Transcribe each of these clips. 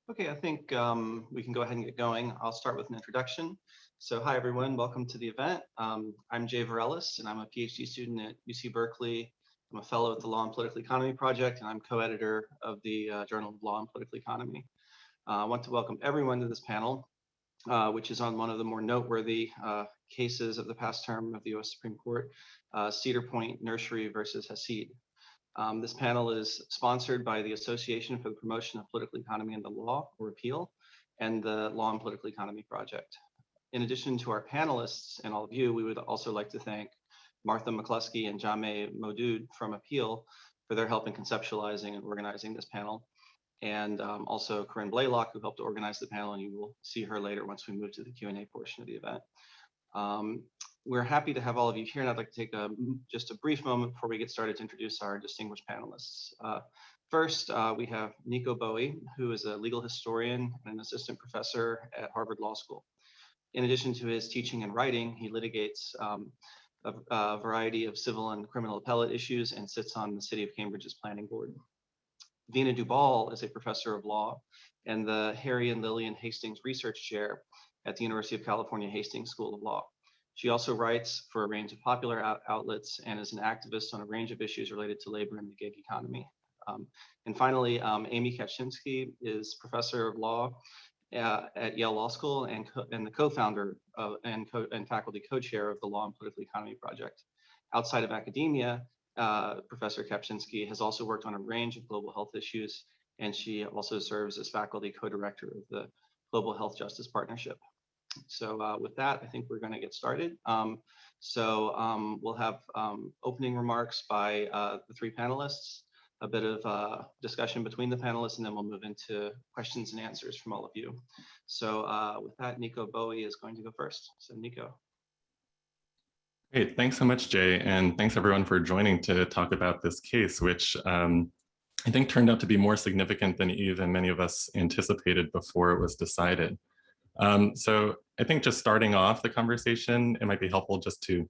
Okay, I think we can go ahead and get going. I'll start with an introduction. So hi, everyone. Welcome to the event. I'm Jay Varellis, and I'm a PhD student at UC Berkeley. I'm a fellow at the Law and Political Economy Project, and I'm co-editor of the Journal of Law and Political Economy. I want to welcome everyone to this panel, which is on one of the more noteworthy cases of the past term of the US Supreme Court, Cedar Point Nursery versus Hassid. This panel is sponsored by the Association for the Promotion of Political Economy and the Law, or APPEAL, and the Law and Political Economy Project. In addition to our panelists and all of you, we would also like to thank Martha McCluskey and Jameh Modood from APPEAL for their help in conceptualizing and organizing this panel. And also Corinne Blaylock, who helped to organize the panel, and you will see her later once we move to the Q&A portion of the event. We're happy to have all of you here, and I'd like to take just a brief moment before we get started to introduce our distinguished panelists. First, we have Nico Bowie, who is a legal historian and an assistant professor at Harvard Law School. In addition to his teaching and writing, he litigates a variety of civil and criminal appellate issues and sits on the City of Cambridge's planning board. Veena Dubal is a professor of law and the Harry and Lillian Hastings Research Chair at the University of California Hastings School of Law. She also writes for a range of popular outlets and is an activist on a range of issues related to labor and the gig economy. And finally, Amy Kaczynski is professor of law at Yale Law School and the co-founder and faculty co-chair of the Law and Political Economy Project. Outside of academia, Professor Kaczynski has also worked on a range of global health issues, and she also serves as faculty co-director of the Global Health Justice Partnership. So with that, I think we're going to get started. We'll have opening remarks by the three panelists, a bit of discussion between the panelists, and then we'll move into questions and answers from all of you. So with that, Nico Bowie is going to go first. So Nico. Great, thanks so much, Jay, and thanks everyone for joining to talk about this case, which I think turned out to be more significant than even many of us anticipated before it was decided. So I think just starting off the conversation, it might be helpful just to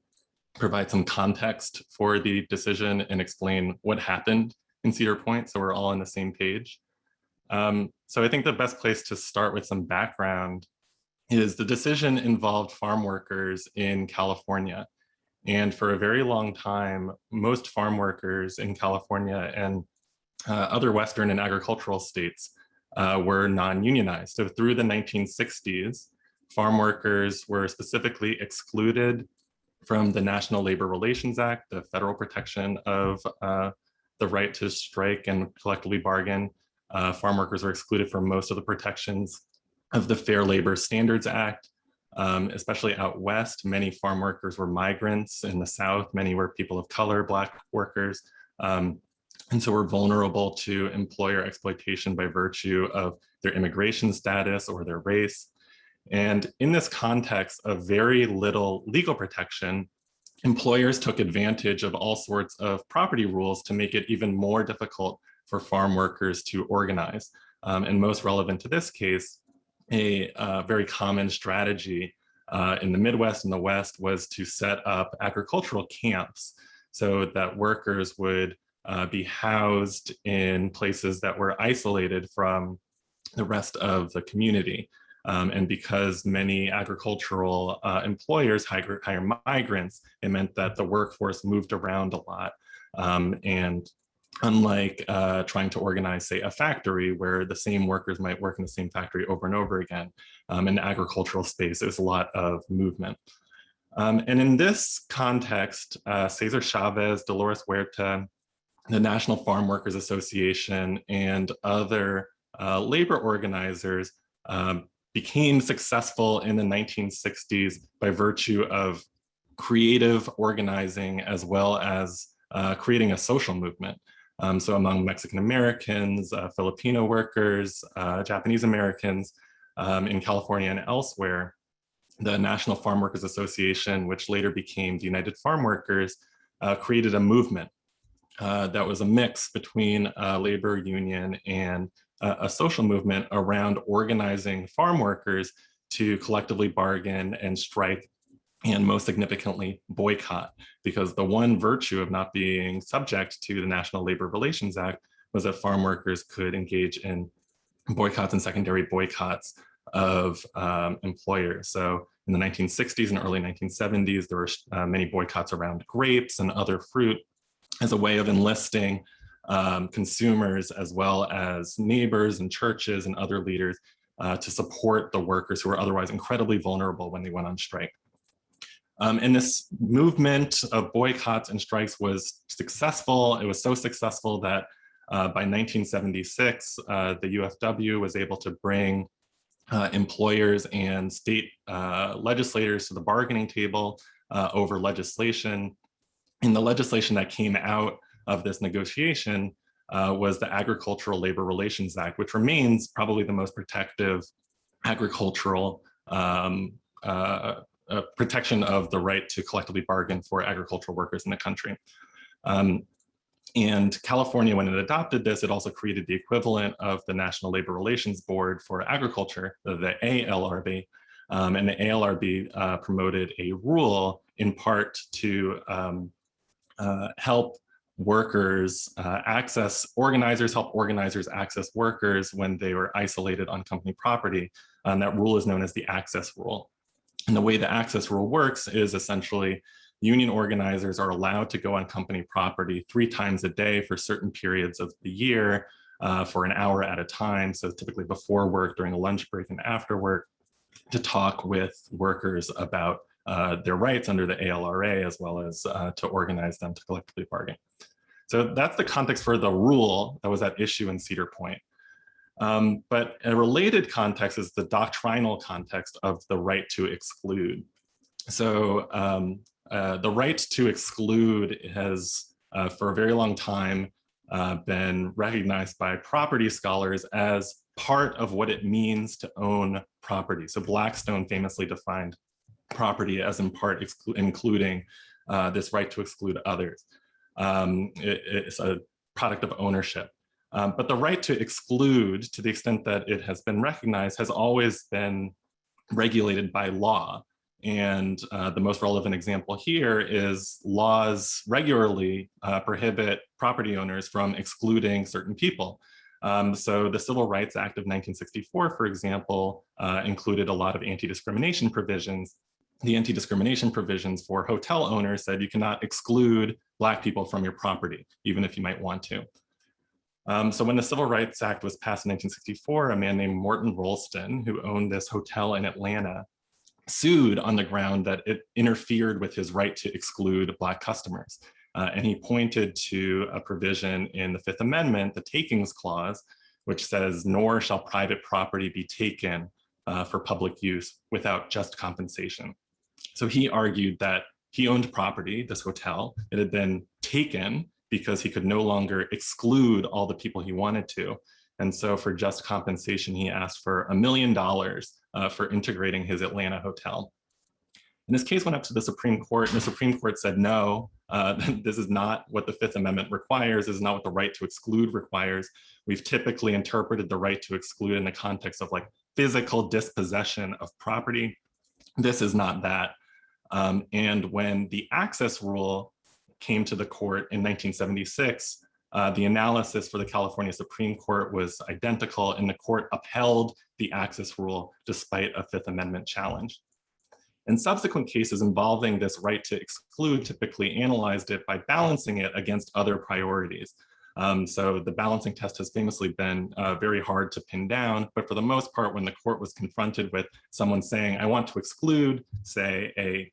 provide some context for the decision and explain what happened in Cedar Point so we're all on the same page. So I think the best place to start with some background is the decision involved farm workers in California. And for a very long time, most farm workers in California and other Western and agricultural states were non-unionized. So through the 1960s, farm workers were specifically excluded from the National Labor Relations Act, the federal protection of the right to strike and collectively bargain. Farm workers were excluded from most of the protections of the Fair Labor Standards Act. Especially out west, many farm workers were migrants. In the South, many were people of color, Black workers. And so were vulnerable to employer exploitation by virtue of their immigration status or their race. And in this context of very little legal protection, employers took advantage of all sorts of property rules to make it even more difficult for farm workers to organize. And most relevant to this case, a very common strategy in the Midwest and the West was to set up agricultural camps so that workers would be housed in places that were isolated from the rest of the community. And because many agricultural employers hire migrants, it meant that the workforce moved around a lot. And unlike trying to organize, say, a factory where the same workers might work in the same factory over and over again, in the agricultural space, there's a lot of movement. And in this context, Cesar Chavez, Dolores Huerta, the National Farm Workers Association, and other labor organizers became successful in the 1960s by virtue of creative organizing as well as creating a social movement. So among Mexican Americans, Filipino workers, Japanese Americans in California and elsewhere, the National Farm Workers Association, which later became the United Farm Workers, created a movement that was a mix between a labor union and a social movement around organizing farm workers to collectively bargain and strike, and most significantly, boycott, because the one virtue of not being subject to the National Labor Relations Act was that farm workers could engage in boycotts and secondary boycotts of employers. So in the 1960s and early 1970s, there were many boycotts around grapes and other fruit as a way of enlisting consumers as well as neighbors and churches and other leaders to support the workers who were otherwise incredibly vulnerable when they went on strike. And this movement of boycotts and strikes was successful. It was so successful that by 1976, the UFW was able to bring employers and state legislators to the bargaining table over legislation. And the legislation that came out of this negotiation was the Agricultural Labor Relations Act, which remains probably the most protective agricultural protection of the right to collectively bargain for agricultural workers in the country. And California, when it adopted this, it also created the equivalent of the National Labor Relations Board for Agriculture, the ALRB. And the ALRB promoted a rule in part to help workers help organizers access workers when they were isolated on company property. That rule is known as the Access Rule. And the way the Access Rule works is essentially union organizers are allowed to go on company property 3 times a day for certain periods of the year for an hour at a time. So typically before work, during a lunch break, and after work, to talk with workers about their rights under the ALRA, as well as to organize them to collectively bargain. So that's the context for the rule that was at issue in Cedar Point. But a related context is the doctrinal context of the right to exclude. So the right to exclude has, for a very long time, been recognized by property scholars as part of what it means to own property. So Blackstone famously defined property as in part including this right to exclude others. It's a product of ownership. But the right to exclude, to the extent that it has been recognized, has always been regulated by law. And the most relevant example here is laws regularly prohibit property owners from excluding certain people. So the Civil Rights Act of 1964, for example, included a lot of anti-discrimination provisions. The anti-discrimination provisions for hotel owners said you cannot exclude Black people from your property, even if you might want to. So when the Civil Rights Act was passed in 1964, a man named Morton Rolston, who owned this hotel in Atlanta, sued on the ground that it interfered with his right to exclude Black customers. And he pointed to a provision in the Fifth Amendment, the Takings Clause, which says, "Nor shall private property be taken for public use without just compensation." So he argued that he owned property, this hotel. It had been taken because he could no longer exclude all the people he wanted to. And so for just compensation, he asked for $1 million for integrating his Atlanta hotel. And this case went up to the Supreme Court, and the Supreme Court said, no, this is not what the Fifth Amendment requires. This is not what the right to exclude requires. We've typically interpreted the right to exclude in the context of like physical dispossession of property. This is not that. And when the Access Rule came to the court in 1976, the analysis for the California Supreme Court was identical, and the court upheld the Access Rule despite a Fifth Amendment challenge. And subsequent cases involving this right to exclude typically analyzed it by balancing it against other priorities. So the balancing test has famously been very hard to pin down, but for the most part, when the court was confronted with someone saying, I want to exclude, say, a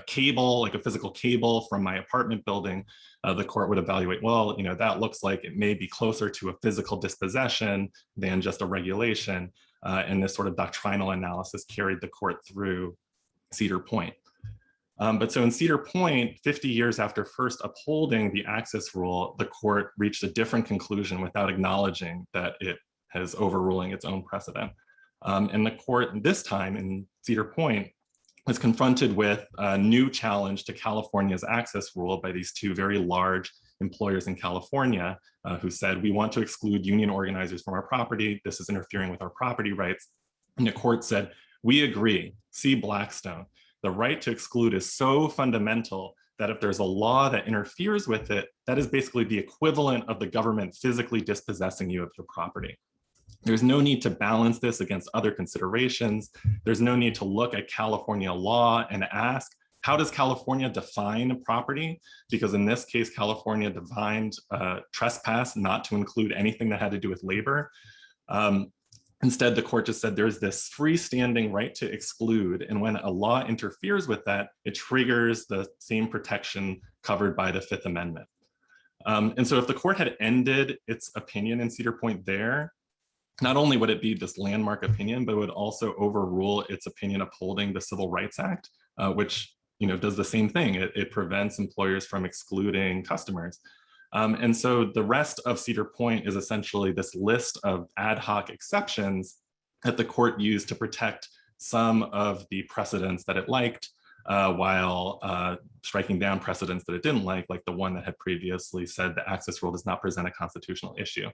cable, like a physical cable from my apartment building, the court would evaluate, well, you know, that looks like it may be closer to a physical dispossession than just a regulation. And this sort of doctrinal analysis carried the court through Cedar Point. But so in Cedar Point, 50 years after first upholding the Access Rule, the court reached a different conclusion without acknowledging that it has overruling its own precedent. And the court this time in Cedar Point was confronted with a new challenge to California's Access Rule by these two very large employers in California who said, we want to exclude union organizers from our property. This is interfering with our property rights. And the court said, we agree, see Blackstone. The right to exclude is so fundamental that if there's a law that interferes with it, that is basically the equivalent of the government physically dispossessing you of your property. There's no need to balance this against other considerations. There's no need to look at California law and ask, how does California define property? Because in this case, California defined trespass not to include anything that had to do with labor. Instead, the court just said there's this freestanding right to exclude, and when a law interferes with that, it triggers the same protection covered by the Fifth Amendment. And so if the court had ended its opinion in Cedar Point there, not only would it be this landmark opinion, but it would also overrule its opinion upholding the Civil Rights Act, which does the same thing. It prevents employers from excluding customers. And so the rest of Cedar Point is essentially this list of ad hoc exceptions that the court used to protect some of the precedents that it liked, while striking down precedents that it didn't like the one that had previously said the access rule does not present a constitutional issue.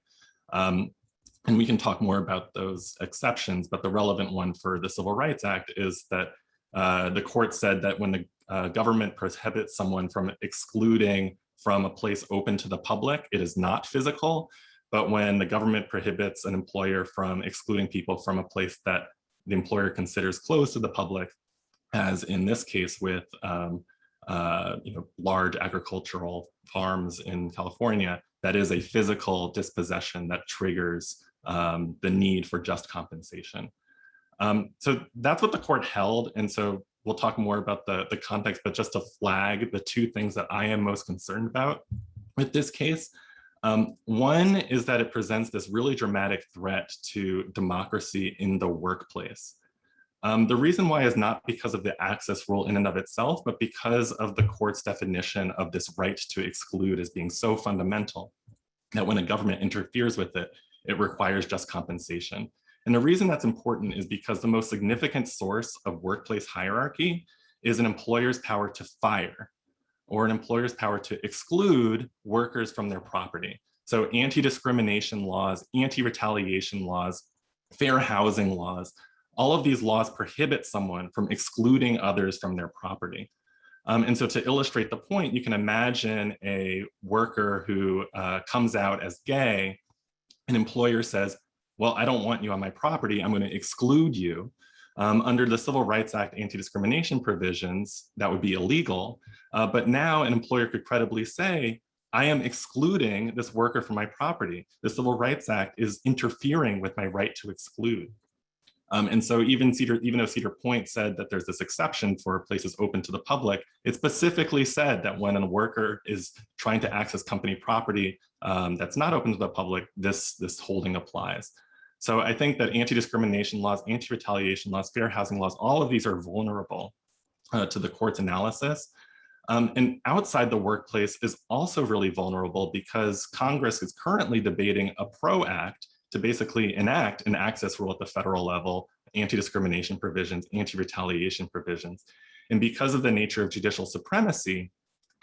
And we can talk more about those exceptions, but the relevant one for the Civil Rights Act is that the court said that when the government prohibits someone from excluding from a place open to the public, it is not physical. But when the government prohibits an employer from excluding people from a place that the employer considers closed to the public, as in this case with large agricultural farms in California, that is a physical dispossession that triggers the need for just compensation. So that's what the court held. And so we'll talk more about the context, but just to flag the two things that I am most concerned about with this case. One is that it presents this really dramatic threat to democracy in the workplace. The reason why is not because of the access rule in and of itself, but because of the court's definition of this right to exclude as being so fundamental that when a government interferes with it, it requires just compensation. And the reason that's important is because the most significant source of workplace hierarchy is an employer's power to fire or an employer's power to exclude workers from their property. So anti-discrimination laws, anti-retaliation laws, fair housing laws, all of these laws prohibit someone from excluding others from their property. And so to illustrate the point, you can imagine a worker who comes out as gay. An employer says, well, I don't want you on my property, I'm going to exclude you. Under the Civil Rights Act anti-discrimination provisions, that would be illegal. But now an employer could credibly say, I am excluding this worker from my property. The Civil Rights Act is interfering with my right to exclude. And so even though Cedar Point said that there's this exception for places open to the public, it specifically said that when a worker is trying to access company property that's not open to the public, this holding applies. So I think that anti-discrimination laws, anti-retaliation laws, fair housing laws, all of these are vulnerable to the court's analysis. And outside the workplace is also really vulnerable because Congress is currently debating a PRO Act to basically enact an access rule at the federal level, anti-discrimination provisions, anti-retaliation provisions. And because of the nature of judicial supremacy,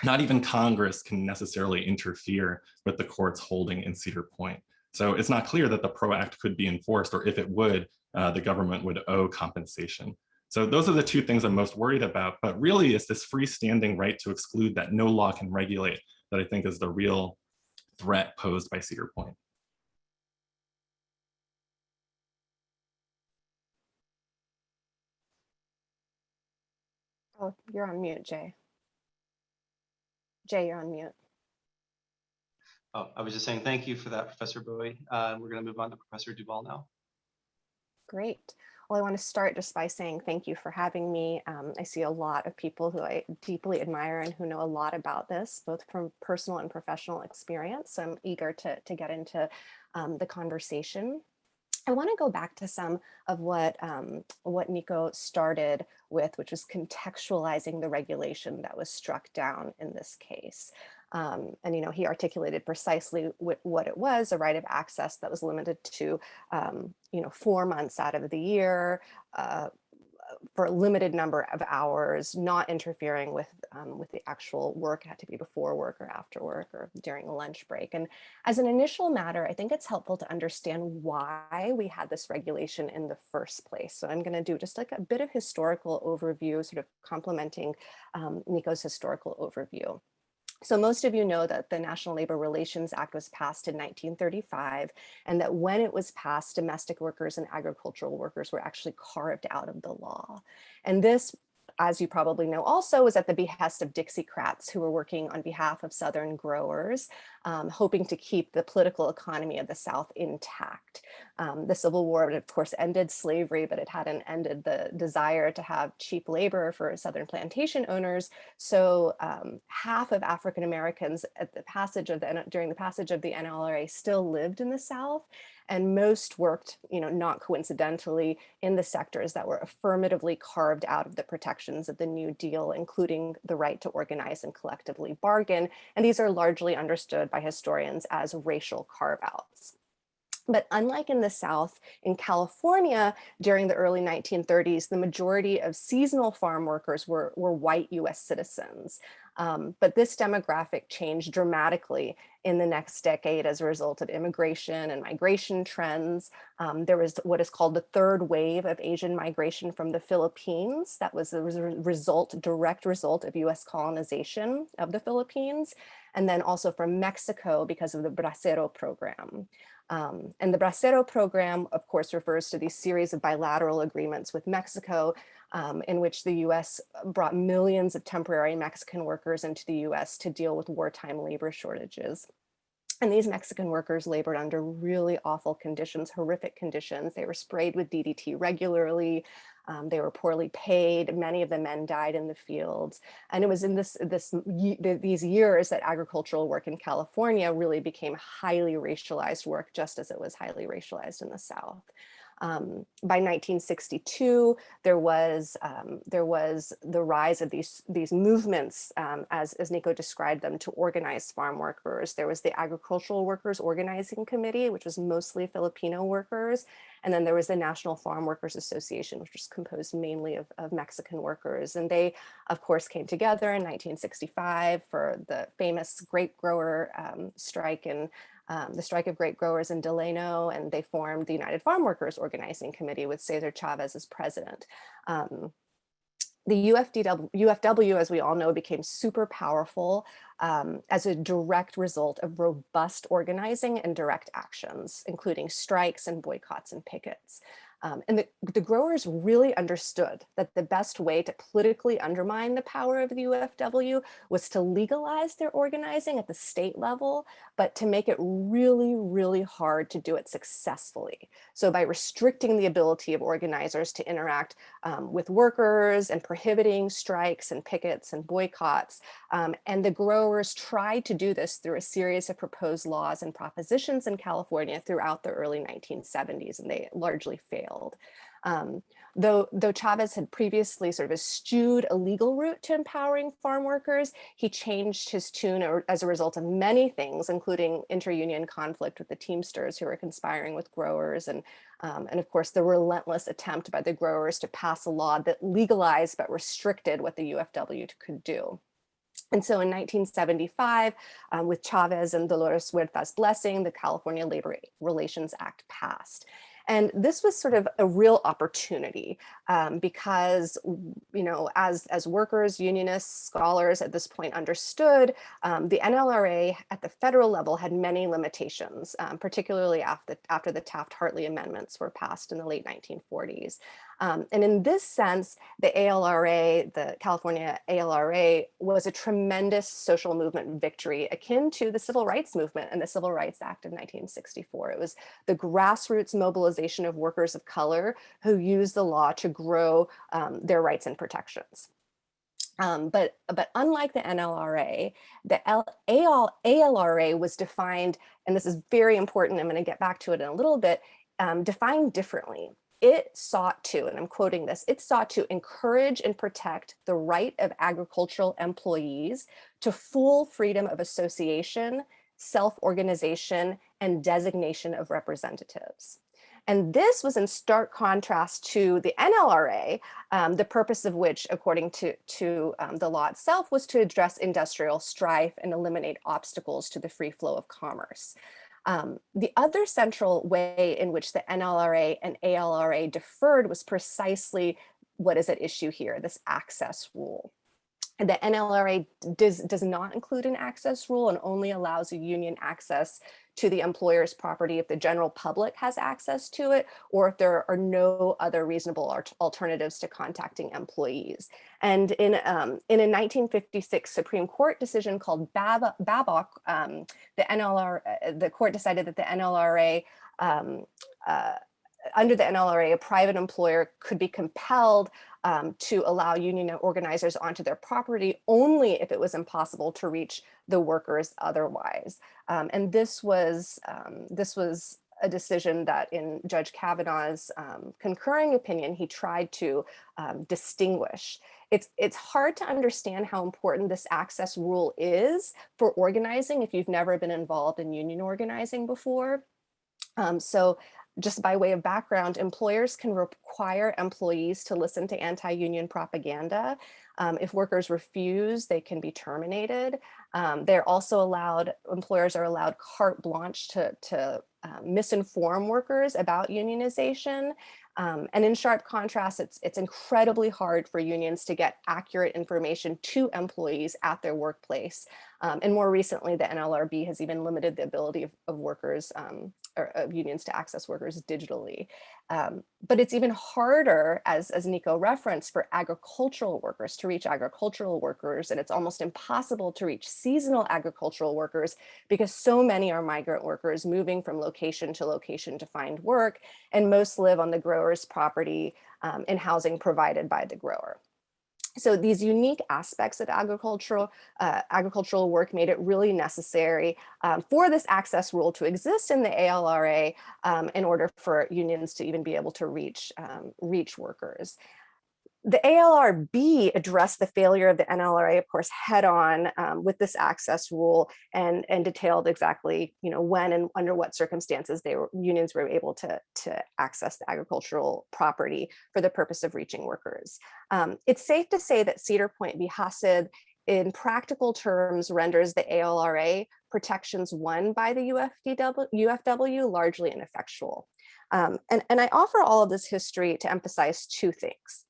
not even Congress can necessarily interfere with the court's holding in Cedar Point. So it's not clear that the PRO Act could be enforced, or if it would, the government would owe compensation. So those are the two things I'm most worried about, but really it's this freestanding right to exclude that no law can regulate that I think is the real threat posed by Cedar Point. Oh, you're on mute, Jay. Jay, you're on mute. Oh, I was just saying thank you for that, Professor Bowie. We're going to move on to Professor Duvall now. Great. Well, I want to start just by saying thank you for having me. I see a lot of people who I deeply admire and who know a lot about this, both from personal and professional experience. So I'm eager to get into the conversation. I want to go back to some of what Nico started with, which was contextualizing the regulation that was struck down in this case. And, he articulated precisely what it was, a right of access that was limited to, 4 months out of the year, for a limited number of hours, not interfering with the actual work. It had to be before work or after work or during a lunch break. And as an initial matter, I think it's helpful to understand why we had this regulation in the first place. So I'm going to do just like a bit of historical overview, sort of complementing Nico's historical overview. So most of you know that the National Labor Relations Act was passed in 1935, and that when it was passed, domestic workers and agricultural workers were actually carved out of the law. And this, as you probably know also, was at the behest of Dixiecrats who were working on behalf of Southern growers, hoping to keep the political economy of the South intact. The Civil War, of course, ended slavery, but it hadn't ended the desire to have cheap labor for Southern plantation owners. So half of African Americans at the passage of during the passage of the NLRA still lived in the South, and most worked, not coincidentally, in the sectors that were affirmatively carved out of the protections of the New Deal, including the right to organize and collectively bargain. And these are largely understood by historians as racial carve-outs. But unlike in the South, in California, during the early 1930s, the majority of seasonal farm workers were white US citizens. But this demographic changed dramatically in the next decade as a result of immigration and migration trends. There was what is called the third wave of Asian migration from the Philippines. That was a direct result of US colonization of the Philippines, and then also from Mexico because of the Bracero program. And the Bracero program, of course, refers to these series of bilateral agreements with Mexico in which the US brought millions of temporary Mexican workers into the US to deal with wartime labor shortages. And these Mexican workers labored under really awful conditions, horrific conditions. They were sprayed with DDT regularly. They were poorly paid. Many of the men died in the fields. And it was in these years that agricultural work in California really became highly racialized work, just as it was highly racialized in the South. By 1962, there was the rise of these movements, as Nico described them, to organize farm workers. There was the Agricultural Workers Organizing Committee, which was mostly Filipino workers. And then there was the National Farm Workers Association, which was composed mainly of Mexican workers. And they, of course, came together in 1965 for the famous grape grower strike and the strike of grape growers in Delano, and they formed the United Farm Workers Organizing Committee with Cesar Chavez as president. The UFW, as we all know, became super powerful as a direct result of robust organizing and direct actions, including strikes and boycotts and pickets. And the growers really understood that the best way to politically undermine the power of the UFW was to legalize their organizing at the state level, but to make it really, really hard to do it successfully. So by restricting the ability of organizers to interact with workers and prohibiting strikes and pickets and boycotts. And the growers tried to do this through a series of proposed laws and propositions in California throughout the early 1970s, and they largely failed. Though Chavez had previously sort of eschewed a legal route to empowering farm workers, he changed his tune as a result of many things, including inter-union conflict with the Teamsters who were conspiring with growers, and of course the relentless attempt by the growers to pass a law that legalized but restricted what the UFW could do. And so in 1975, with Chavez and Dolores Huerta's blessing, the California Labor Relations Act passed. And this was sort of a real opportunity because, as workers, unionists, scholars at this point understood, the NLRA at the federal level had many limitations, particularly after the Taft-Hartley amendments were passed in the late 1940s. And in this sense, the ALRA, the California ALRA, was a tremendous social movement victory akin to the Civil Rights Movement and the Civil Rights Act of 1964. It was the grassroots mobilization of workers of color who used the law to grow their rights and protections. But unlike the NLRA, the ALRA was defined, and this is very important, I'm going to get back to it in a little bit, defined differently. It sought to, and I'm quoting this, it sought to encourage and protect the right of agricultural employees to full freedom of association, self-organization, and designation of representatives. And this was in stark contrast to the NLRA, the purpose of which, according to the law itself, was to address industrial strife and eliminate obstacles to the free flow of commerce. The other central way in which the NLRA and ALRA differed was precisely what is at issue here, this access rule. And the NLRA does not include an access rule and only allows a union access to the employer's property if the general public has access to it, or if there are no other reasonable alternatives to contacting employees. And in a 1956 Supreme Court decision called Babcock, the court decided that the NLRA, under the NLRA, a private employer could be compelled to allow union organizers onto their property only if it was impossible to reach the workers otherwise. And this was a decision that in Judge Kavanaugh's concurring opinion, he tried to distinguish. It's hard to understand how important this access rule is for organizing if you've never been involved in union organizing before. So just by way of background, employers can require employees to listen to anti-union propaganda. If workers refuse, they can be terminated. They're also allowed, employers are allowed carte blanche to misinform workers about unionization. And in sharp contrast, it's incredibly hard for unions to get accurate information to employees at their workplace. And more recently, the NLRB has even limited the ability of workers or of unions to access workers digitally. But it's even harder, as Nico referenced, for agricultural workers to reach agricultural workers, and it's almost impossible to reach seasonal agricultural workers because so many are migrant workers moving from location to location to find work, and most live on the grower's property in housing provided by the grower. So these unique aspects of agricultural work made it really necessary for this access rule to exist in the ALRA in order for unions to even be able to reach workers. The ALRB addressed the failure of the NLRA, of course, head on with this access rule and detailed exactly, when and under what circumstances unions were able to access the agricultural property for the purpose of reaching workers. It's safe to say that Cedar Point v. Hassid, in practical terms, renders the ALRA protections won by the UFW largely ineffectual. And I offer all of this history to emphasize two things.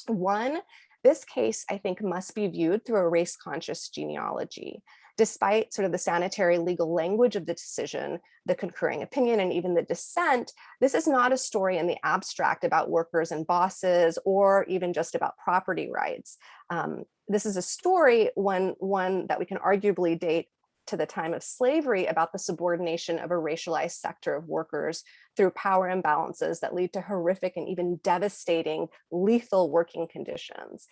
One, this case, I think, must be viewed through a race-conscious genealogy. Despite sort of the sanitary legal language of the decision, the concurring opinion, and even the dissent, this is not a story in the abstract about workers and bosses, or even just about property rights. This is a story, one that we can arguably date to the time of slavery, about the subordination of a racialized sector of workers through power imbalances that lead to horrific and even devastating lethal working conditions.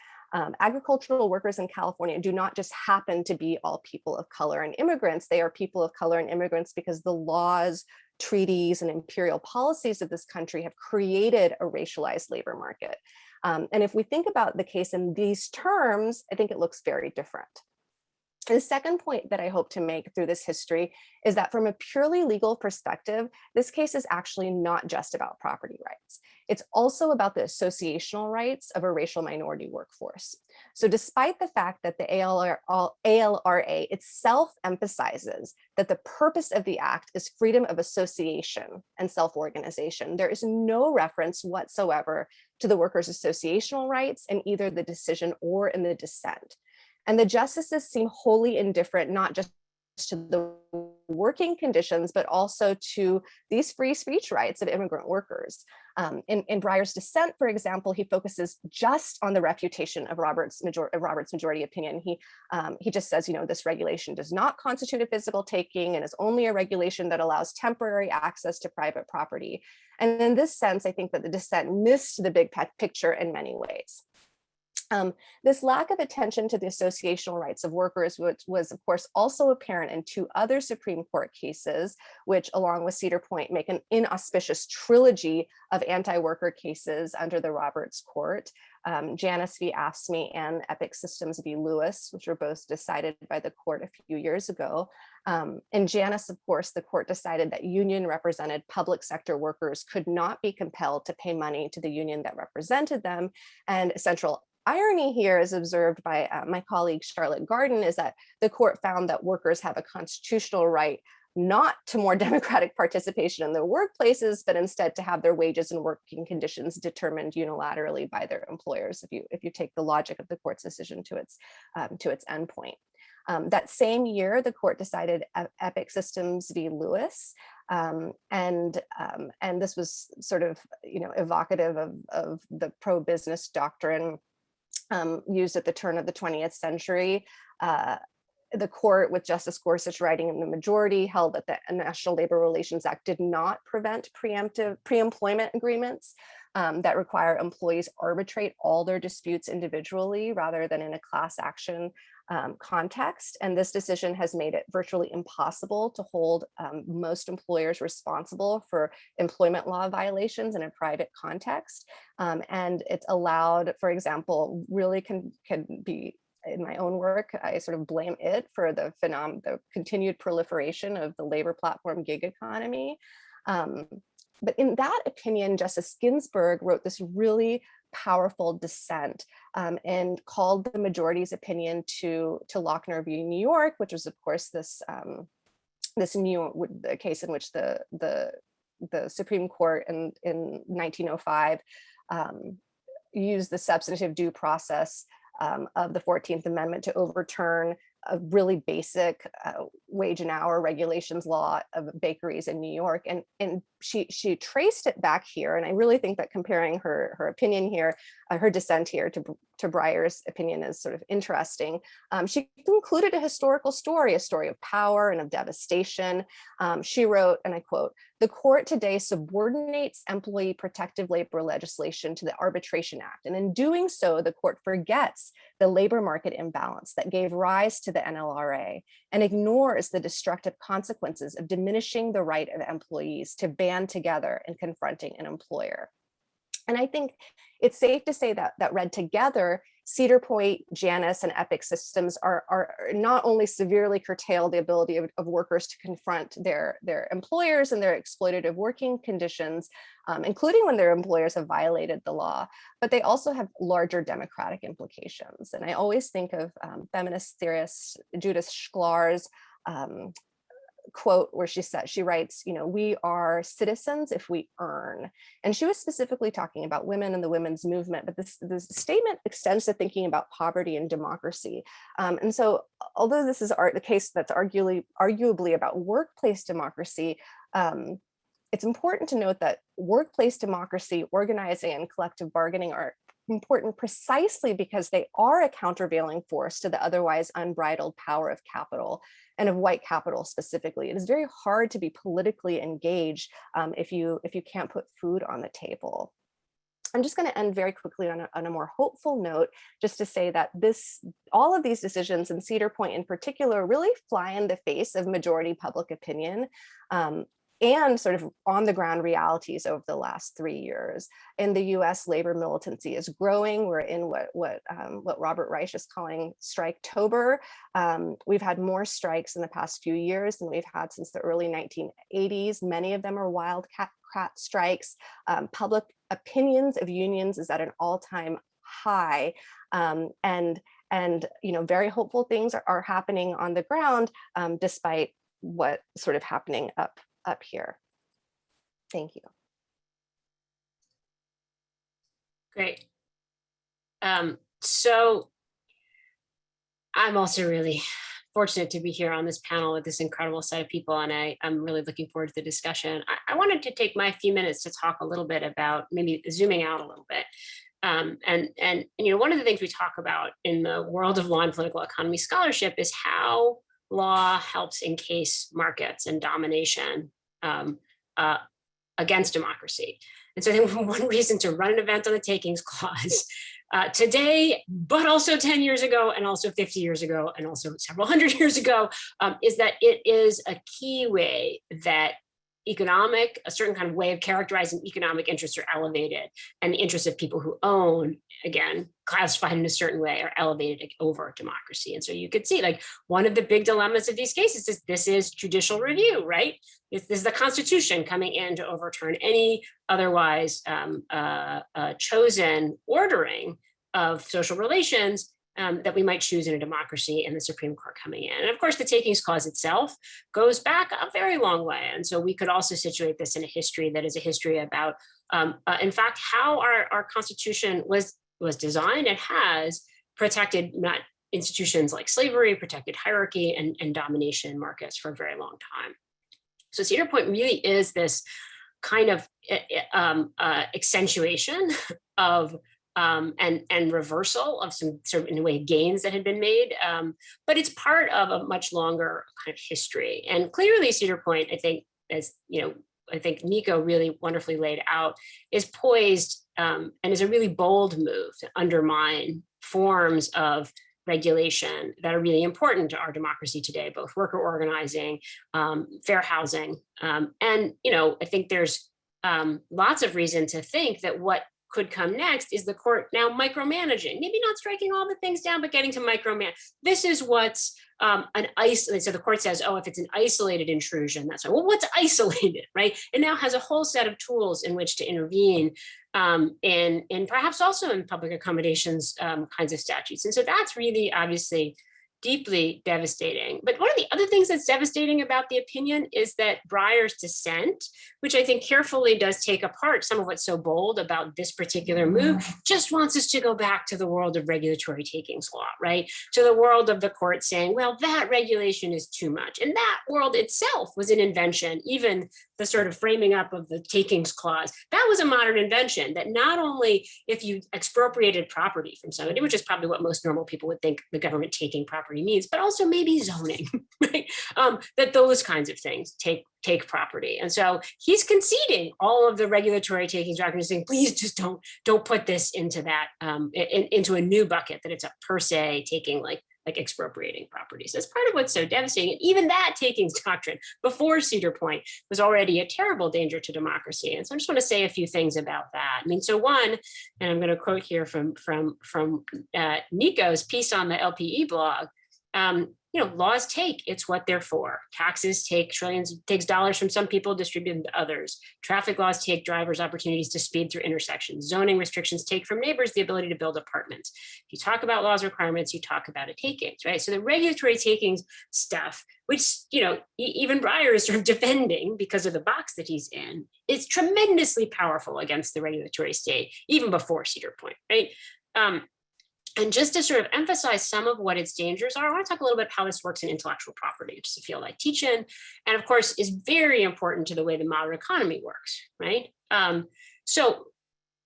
Agricultural workers in California do not just happen to be all people of color and immigrants. They are people of color and immigrants because the laws, treaties, and imperial policies of this country have created a racialized labor market. And if we think about the case in these terms, I think it looks very different. The second point that I hope to make through this history is that from a purely legal perspective, this case is actually not just about property rights. It's also about the associational rights of a racial minority workforce. So despite the fact that the ALRA itself emphasizes that the purpose of the act is freedom of association and self-organization, there is no reference whatsoever to the workers' associational rights in either the decision or in the dissent. And the justices seem wholly indifferent, not just to the working conditions, but also to these free speech rights of immigrant workers. In Breyer's dissent, for example, he focuses just on the refutation of Roberts' majority opinion. He just says, this regulation does not constitute a physical taking and is only a regulation that allows temporary access to private property. And in this sense, I think that the dissent missed the big picture in many ways. This lack of attention to the associational rights of workers, which was, of course, also apparent in two other Supreme Court cases, which, along with Cedar Point, make an inauspicious trilogy of anti-worker cases under the Roberts Court, Janus v. AFSCME and Epic Systems v. Lewis, which were both decided by the court a few years ago. In Janus, of course, the court decided that union represented public sector workers could not be compelled to pay money to the union that represented them. And central irony here, as observed by my colleague Charlotte Garden, is that the court found that workers have a constitutional right not to more democratic participation in their workplaces, but instead to have their wages and working conditions determined unilaterally by their employers, if you take the logic of the court's decision to its endpoint. That same year, the court decided Epic Systems v. Lewis, and this was sort of evocative of the pro-business doctrine used at the turn of the 20th century. The court, with Justice Gorsuch writing in the majority, held that the National Labor Relations Act did not prevent preemptive pre-employment agreements that require employees arbitrate all their disputes individually rather than in a class action context. And this decision has made it virtually impossible to hold most employers responsible for employment law violations in a private context. And it's allowed, for example, really can be, in my own work, I sort of blame it for the continued proliferation of the labor platform gig economy. But in that opinion, Justice Ginsburg wrote this really powerful dissent and called the majority's opinion to Lochner v. New York, which was, of course, this the case in which the Supreme Court in 1905 used the substantive due process of the 14th Amendment to overturn a really basic wage and hour regulations law of bakeries in New York. And she traced it back here. And I really think that comparing her opinion here, her dissent here to Breyer's opinion is sort of interesting. She concluded a historical story, a story of power and of devastation. She wrote, and I quote, "The court today subordinates employee protective labor legislation to the Arbitration Act. And in doing so, the court forgets the labor market imbalance that gave rise to the NLRA and ignores the destructive consequences of diminishing the right of employees to band together in confronting an employer." And I think it's safe to say that read together, Cedar Point, Janus, and Epic Systems are not only severely curtail the ability of workers to confront their employers and their exploitative working conditions, including when their employers have violated the law, but they also have larger democratic implications. And I always think of feminist theorist Judith Shklar's quote where she writes, "We are citizens if we earn." And she was specifically talking about women and the women's movement, but this statement extends to thinking about poverty and democracy. And so although this is the case that's arguably about workplace democracy, it's important to note that workplace democracy, organizing, and collective bargaining are important precisely because they are a countervailing force to the otherwise unbridled power of capital, and of white capital specifically. It is very hard to be politically engaged if you can't put food on the table. I'm just going to end very quickly on a more hopeful note, just to say that all of these decisions, and Cedar Point in particular, really fly in the face of majority public opinion and sort of on the ground realities over the last 3 years. In the US, labor militancy is growing. We're in what Robert Reich is calling Striketober. We've had more strikes in the past few years than we've had since the early 1980s. Many of them are wildcat strikes. Public opinions of unions is at an all-time high. And very hopeful things are happening on the ground, despite what's sort of happening up here. Thank you. Great. So I'm also really fortunate to be here on this panel with this incredible set of people, and I'm really looking forward to the discussion. I wanted to take my few minutes to talk a little bit about maybe zooming out a little bit. And one of the things we talk about in the world of law and political economy scholarship is how law helps encase markets and domination against democracy. And so I think one reason to run an event on the takings clause today, but also 10 years ago, and also 50 years ago, and also several hundred years ago, is that it is a key way that a certain kind of way of characterizing economic interests are elevated, and the interests of people who own, again, classified in a certain way, are elevated over democracy. And so you could see, like, one of the big dilemmas of these cases is this is judicial review, right? This is the Constitution coming in to overturn any otherwise chosen ordering of social relations that we might choose in a democracy, and the Supreme Court coming in. And of course, the Takings Clause itself goes back a very long way. And so we could also situate this in a history that is a history about, in fact, how our Constitution was designed and has protected not institutions like slavery, protected hierarchy and domination markets for a very long time. So Cedar Point really is this kind of accentuation of and reversal of some sort of, in a way, gains that had been made, but it's part of a much longer kind of history. And clearly, Cedar Point, I think, as I think Nico really wonderfully laid out, is poised and is a really bold move to undermine forms of regulation that are really important to our democracy today, both worker organizing, fair housing, and I think there's lots of reason to think that what could come next is the court now micromanaging, maybe not striking all the things down, but getting to micromanage. This is what's so the court says, oh, if it's an isolated intrusion, that's right. Well, what's isolated, right? It now has a whole set of tools in which to intervene in perhaps also in public accommodations kinds of statutes. And so that's really obviously deeply devastating. But one of the other things that's devastating about the opinion is that Breyer's dissent, which I think carefully does take apart some of what's so bold about this particular move, just wants us to go back to the world of regulatory takings law, right? To the world of the court saying, well, that regulation is too much. And that world itself was an invention, even the sort of framing up of the takings clause. That was a modern invention that not only if you expropriated property from somebody, which is probably what most normal people would think the government taking property means, but also maybe zoning, right? That those kinds of things take property. And so he's conceding all of the regulatory takings doctrines, saying, please just don't put this into that, into a new bucket that it's a per se taking like expropriating properties. That's part of what's so devastating. And even that takings doctrine before Cedar Point was already a terrible danger to democracy. And so I just want to say a few things about that. I mean, so one, and I'm going to quote here from Nico's piece on the LPE blog, laws take, it's what they're for. Taxes take trillions, takes dollars from some people, distribute them to others. Traffic laws take drivers opportunities to speed through intersections. Zoning restrictions take from neighbors the ability to build apartments. If you talk about laws requirements, you talk about a takings, right? So the regulatory takings stuff, which, even Breyer is sort of defending because of the box that he's in, is tremendously powerful against the regulatory state, even before Cedar Point, right? And just to sort of emphasize some of what its dangers are, I want to talk a little bit how this works in intellectual property, which is a field I teach in, and of course is very important to the way the modern economy works, right? So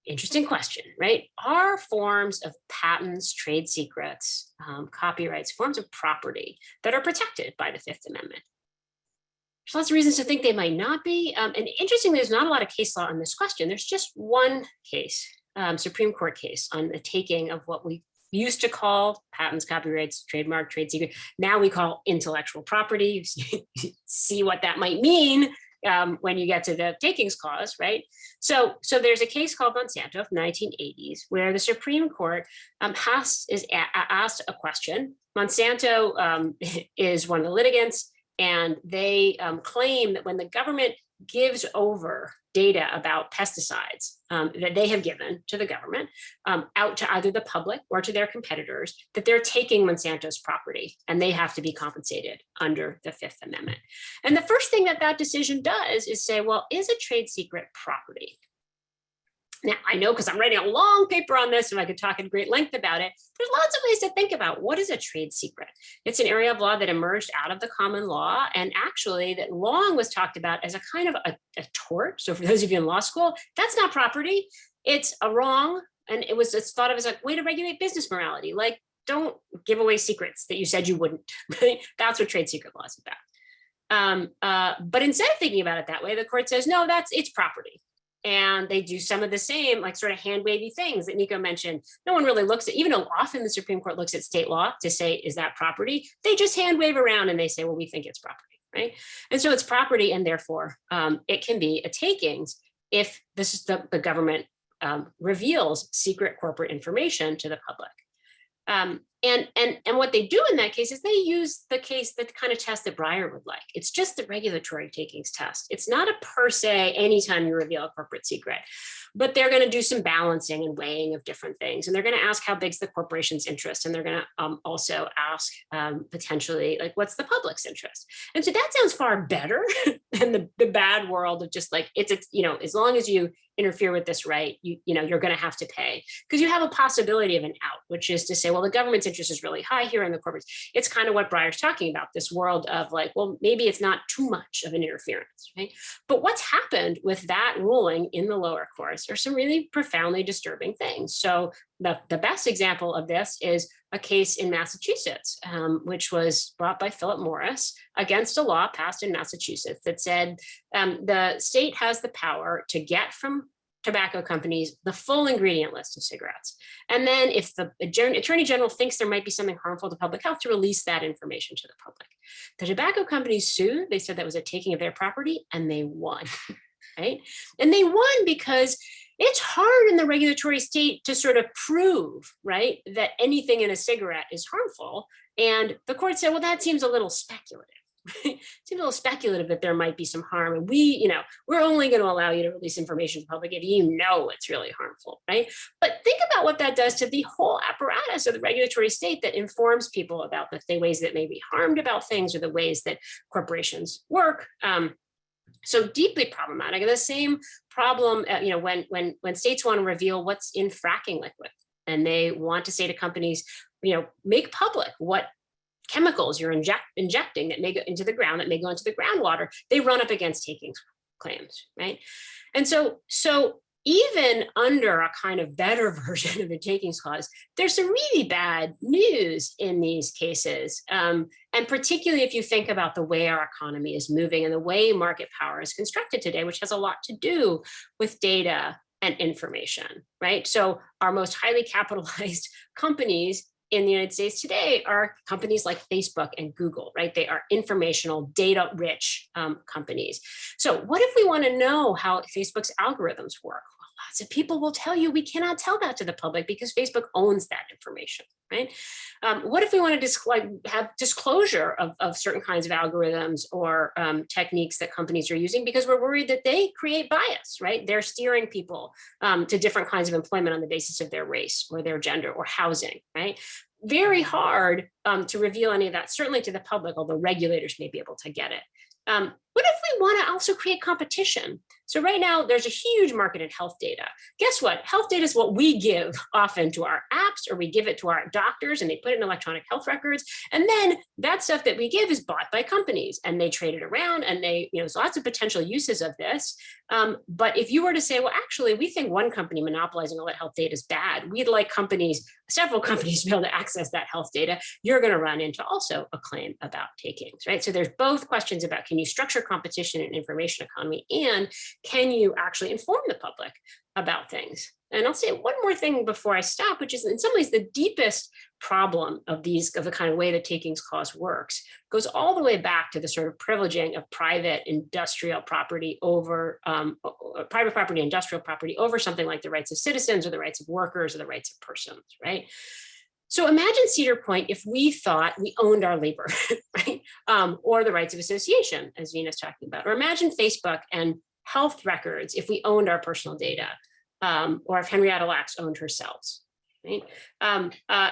interesting question, right? Are forms of patents, trade secrets, copyrights, forms of property that are protected by the Fifth Amendment? There's lots of reasons to think they might not be. And interestingly, there's not a lot of case law on this question. There's just one case, Supreme Court case on the taking of what we used to call patents, copyrights, trademark, trade secret. Now we call intellectual property. You see what that might mean when you get to the takings clause, right? So there's a case called Monsanto from the 1980s where the Supreme Court asked a question. Monsanto is one of the litigants, and they claim that when the government gives over data about pesticides that they have given to the government out to either the public or to their competitors, that they're taking Monsanto's property and they have to be compensated under the Fifth Amendment. And the first thing that decision does is say, well, is a trade secret property? Now, I know because I'm writing a long paper on this and I could talk at great length about it. There's lots of ways to think about what is a trade secret. It's an area of law that emerged out of the common law, and actually that long was talked about as a kind of a tort. So for those of you in law school, that's not property. It's a wrong, and it's thought of as a way to regulate business morality. Like, don't give away secrets that you said you wouldn't. Right? That's what trade secret law is about. But instead of thinking about it that way, the court says, no, it's property. And they do some of the same, like sort of hand wavy things that Nico mentioned. No one really looks at, even though often the Supreme Court looks at state law to say, is that property? They just hand wave around and they say, well, we think it's property, right? And so it's property, and therefore it can be a takings if this is the government reveals secret corporate information to the public. And what they do in that case is they use the kind of test that Breyer would like. It's just the regulatory takings test. It's not a per se, anytime you reveal a corporate secret, but they're going to do some balancing and weighing of different things. And they're going to ask how big's the corporation's interest. And they're going to also ask potentially, like, what's the public's interest? And so that sounds far better than the bad world of just like, it's as long as you interfere with this right, you're going to have to pay, because you have a possibility of an out, which is to say, well, the government's interest is really high here in the corporates. It's kind of what Breyer's talking about, this world of like, well, maybe it's not too much of an interference, right? But what's happened with that ruling in the lower courts are some really profoundly disturbing things. So the best example of this is a case in Massachusetts, which was brought by Philip Morris against a law passed in Massachusetts that said the state has the power to get from tobacco companies the full ingredient list of cigarettes. And then if the attorney general thinks there might be something harmful to public health, to release that information to the public. The tobacco companies sued. They said that was a taking of their property, and they won, right? And they won because it's hard in the regulatory state to sort of prove, right, that anything in a cigarette is harmful. And the court said, well, that seems a little speculative. It seems a little speculative that there might be some harm. And we're only going to allow you to release information to the public if you know it's really harmful, right? But think about what that does to the whole apparatus of the regulatory state that informs people about the ways that may be harmed about things, or the ways that corporations work. So deeply problematic. And the same problem, when states want to reveal what's in fracking liquid, and they want to say to companies, make public what chemicals you're injecting that may go into the ground, that may go into the groundwater, they run up against takings claims, right? And so even under a kind of better version of the takings clause, there's some really bad news in these cases. And particularly if you think about the way our economy is moving and the way market power is constructed today, which has a lot to do with data and information, right? So our most highly capitalized companies in the United States today are companies like Facebook and Google, right? They are informational, data-rich companies. So what if we want to know how Facebook's algorithms work? Well, lots of people will tell you we cannot tell that to the public because Facebook owns that information, right? What if we want to have disclosure of certain kinds of algorithms or techniques that companies are using because we're worried that they create bias, right? They're steering people to different kinds of employment on the basis of their race or their gender or housing, right? Very hard to reveal any of that, certainly to the public, although regulators may be able to get it. What if we want to also create competition? So right now there's a huge market in health data. Guess what? Health data is what we give often to our apps, or we give it to our doctors and they put it in electronic health records. And then that stuff that we give is bought by companies and they trade it around, and there's lots of potential uses of this. But if you were to say, well, actually, we think one company monopolizing all that health data is bad, we'd like several companies to be able to access that health data, you're going to run into also a claim about takings, right? So there's both questions about, can you structure competition in information economy, and can you actually inform the public about things? And I'll say one more thing before I stop, which is in some ways the deepest problem of the kind of way the takings clause works goes all the way back to the sort of privileging of private industrial property over private property, industrial property over something like the rights of citizens or the rights of workers or the rights of persons, right? So imagine Cedar Point if we thought we owned our labor, right? Or the rights of association, as Vina's talking about. Or imagine Facebook and health records if we owned our personal data, or if Henrietta Lacks owned her cells, right?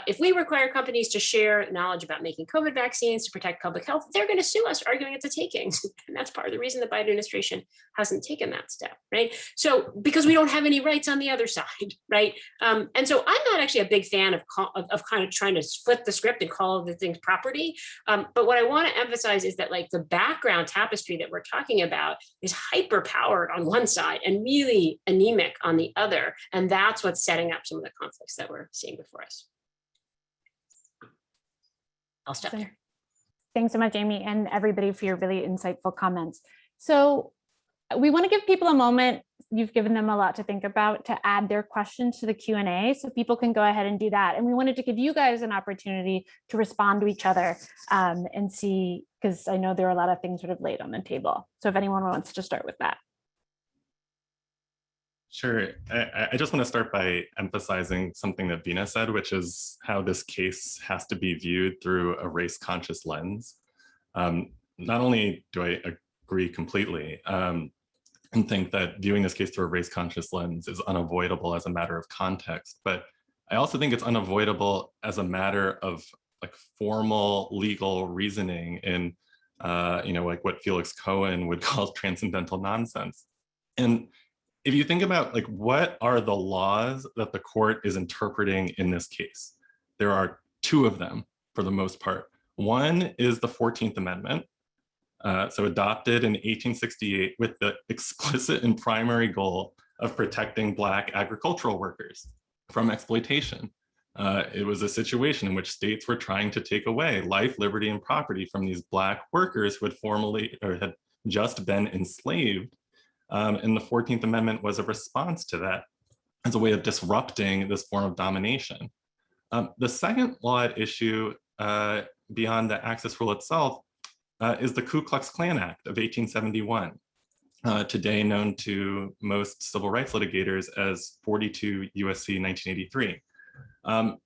If we require companies to share knowledge about making COVID vaccines to protect public health, they're going to sue us, arguing it's a takings. And that's part of the reason the Biden administration hasn't taken that step, right? So because we don't have any rights on the other side, right? And so I'm not actually a big fan of kind of trying to flip the script and call the things property. But what I want to emphasize is that like the background tapestry that we're talking about is hyper powered on one side and really anemic on the other. And that's what's setting up some of the conflicts that we're seeing before us. I'll stop there. Thanks so much, Amy, and everybody for your really insightful comments. So we want to give people a moment you've given them a lot to think about to add their questions to the Q&A, so people can go ahead and do that. And we wanted to give you guys an opportunity to respond to each other and see, because I know there are a lot of things sort of laid on the table. So if anyone wants to start with that. Sure. I just want to start by emphasizing something that Vina said, which is how this case has to be viewed through a race-conscious lens. Not only do I agree completely and think that viewing this case through a race-conscious lens is unavoidable as a matter of context, but I also think it's unavoidable as a matter of like formal legal reasoning in, like what Felix Cohen would call transcendental nonsense. And if you think about like what are the laws that the court is interpreting in this case, there are two of them for the most part. One is the 14th Amendment, so adopted in 1868 with the explicit and primary goal of protecting Black agricultural workers from exploitation. It was a situation in which states were trying to take away life, liberty, and property from these Black workers who had formerly or had just been enslaved. And the 14th Amendment was a response to that as a way of disrupting this form of domination. The second law at issue beyond the Access Rule itself is the Ku Klux Klan Act of 1871, today known to most civil rights litigators as 42 USC 1983.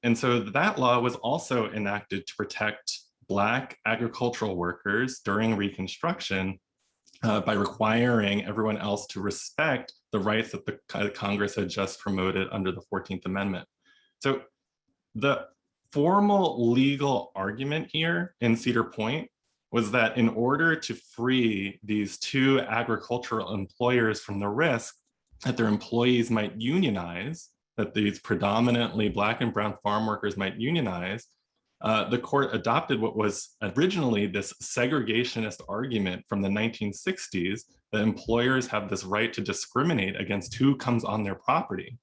And so that law was also enacted to protect Black agricultural workers during Reconstruction by requiring everyone else to respect the rights that the Congress had just promoted under the 14th Amendment. So the formal legal argument here in Cedar Point was that in order to free these two agricultural employers from the risk that their employees might unionize, that these predominantly Black and brown farm workers might unionize, the court adopted what was originally this segregationist argument from the 1960s that employers have this right to discriminate against who comes on their property.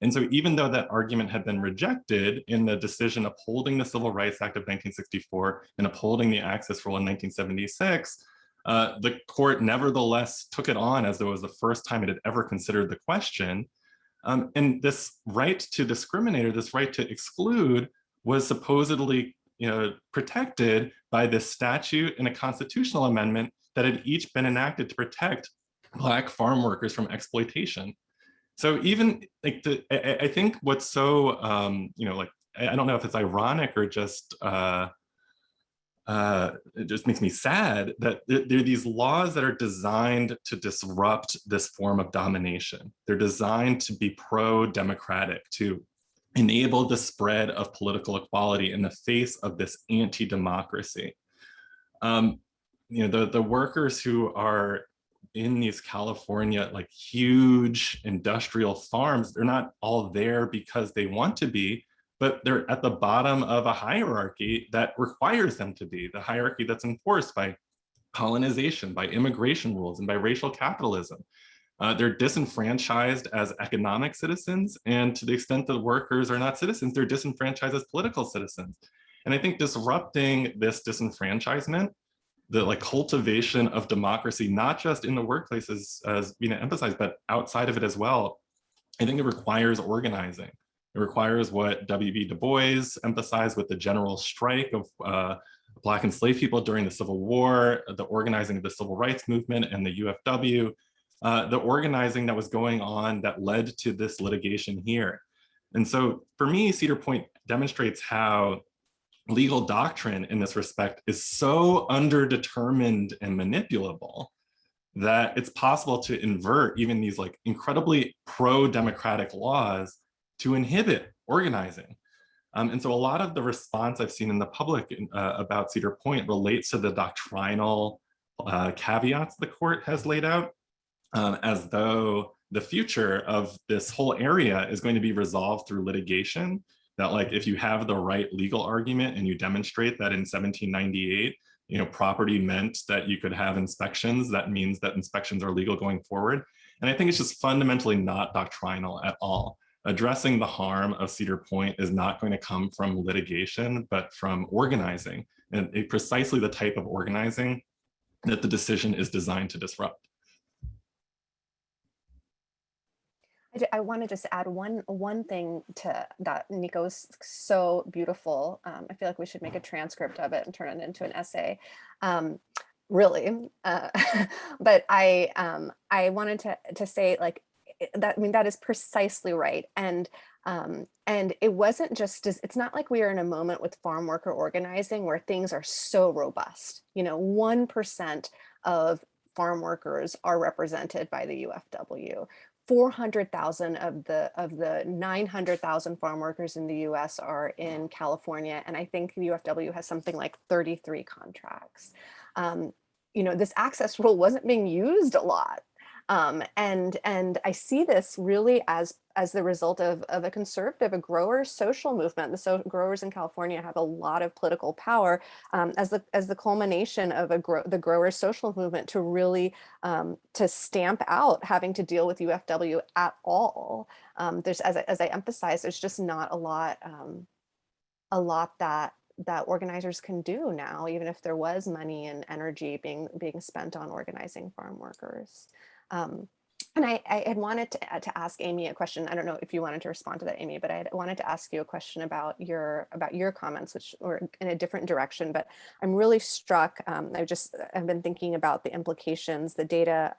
And so even though that argument had been rejected in the decision upholding the Civil Rights Act of 1964 and upholding the Access Rule in 1976, the court nevertheless took it on as though it was the first time it had ever considered the question. And this right to discriminate or this right to exclude was supposedly protected by this statute and a constitutional amendment that had each been enacted to protect Black farm workers from exploitation. So even like I think what's so I don't know if it's ironic or just it just makes me sad that there are these laws that are designed to disrupt this form of domination. They're designed to be pro-democratic, to enable the spread of political equality in the face of this anti-democracy. The workers who are in these California, like huge industrial farms, they're not all there because they want to be, but they're at the bottom of a hierarchy that requires them to be, the hierarchy that's enforced by colonization, by immigration rules, and by racial capitalism. They're disenfranchised as economic citizens, and to the extent that workers are not citizens, they're disenfranchised as political citizens. And I think disrupting this disenfranchisement, the cultivation of democracy, not just in the workplaces, as Vina emphasized, but outside of it as well, I think it requires organizing. It requires what W.B. Du Bois emphasized with the general strike of Black enslaved people during the Civil War, the organizing of the Civil Rights Movement and the UFW, the organizing that was going on that led to this litigation here. And so for me, Cedar Point demonstrates how legal doctrine in this respect is so underdetermined and manipulable that it's possible to invert even these incredibly pro-democratic laws to inhibit organizing. And so a lot of the response I've seen in the public about Cedar Point relates to the doctrinal caveats the court has laid out, as though the future of this whole area is going to be resolved through litigation, that if you have the right legal argument and you demonstrate that in 1798, property meant that you could have inspections, that means that inspections are legal going forward. And I think it's just fundamentally not doctrinal at all. Addressing the harm of Cedar Point is not going to come from litigation, but from organizing, and precisely the type of organizing that the decision is designed to disrupt. I want to just add one thing to that. Nico's so beautiful. I feel like we should make a transcript of it and turn it into an essay. Really, but I wanted to say like that. I mean, that is precisely right. And it wasn't just it's not like we are in a moment with farm worker organizing where things are so robust. 1% of farm workers are represented by the UFW. 400,000 of the 900,000 farm workers in the US are in California, and I think the UFW has something like 33 contracts. This access rule wasn't being used a lot. And I see this really as the result of a conservative, a grower social movement. The growers in California have a lot of political power as the culmination of the growers social movement to really to stamp out having to deal with UFW at all. There's, as I emphasized, there's just not a lot that organizers can do now, even if there was money and energy being spent on organizing farm workers. And I had wanted to ask Amy a question. I don't know if you wanted to respond to that, Amy, but I wanted to ask you a question about your comments, which were in a different direction. But I'm really struck. I've been thinking about the implications, the data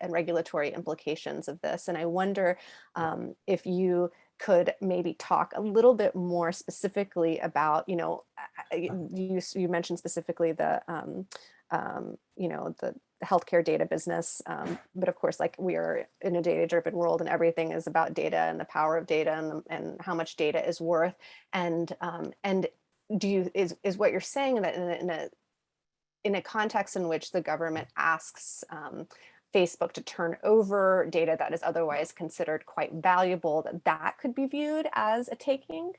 and regulatory implications of this, and I wonder if you could maybe talk a little bit more specifically about, you mentioned specifically the healthcare data business. But of course, like we are in a data-driven world and everything is about data and the power of data and how much data is worth. And is what you're saying that in a context in which the government asks Facebook to turn over data that is otherwise considered quite valuable, that could be viewed as a taking?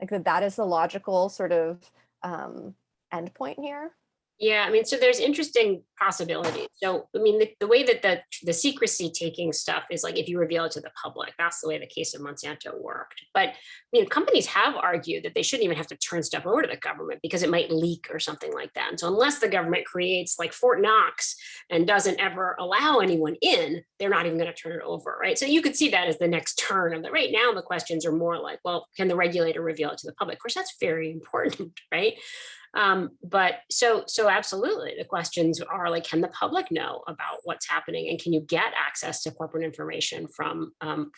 Like that is the logical sort of endpoint here? Yeah, I mean, so there's interesting possibilities. So, I mean, the way that the secrecy taking stuff is like if you reveal it to the public, that's the way the case of Monsanto worked. But I mean, companies have argued that they shouldn't even have to turn stuff over to the government because it might leak or something like that. And so unless the government creates like Fort Knox and doesn't ever allow anyone in, they're not even going to turn it over, right? So you could see that as the next turn of the right now, the questions are more like, well, can the regulator reveal it to the public? Of course, that's very important, right? But so absolutely, the questions are like, can the public know about what's happening, and can you get access to corporate information from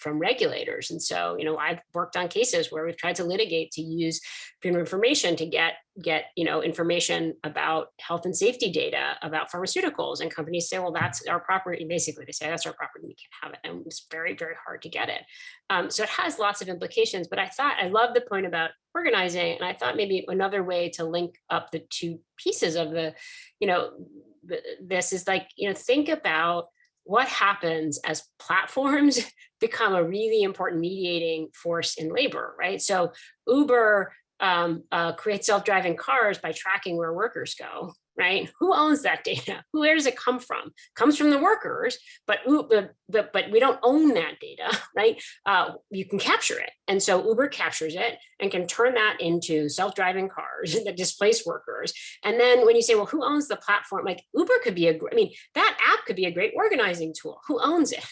regulators? And so, I've worked on cases where we've tried to litigate to use freedom of information to get information about health and safety data about pharmaceuticals, and companies say, well, that's our property. Basically, they say that's our property, we can't have it, and it's very, very hard to get it. So it has lots of implications. But I love the point about organizing, and I thought maybe another way to link up the two pieces of this is like, think about what happens as platforms become a really important mediating force in labor, right? So Uber creates self-driving cars by tracking where workers go, right? Who owns that data? Where does it come from? It comes from the workers, but we don't own that data, right? You can capture it. And so Uber captures it and can turn that into self-driving cars that displace workers. And then when you say, well, who owns the platform? Like Uber could be that app could be a great organizing tool. Who owns it?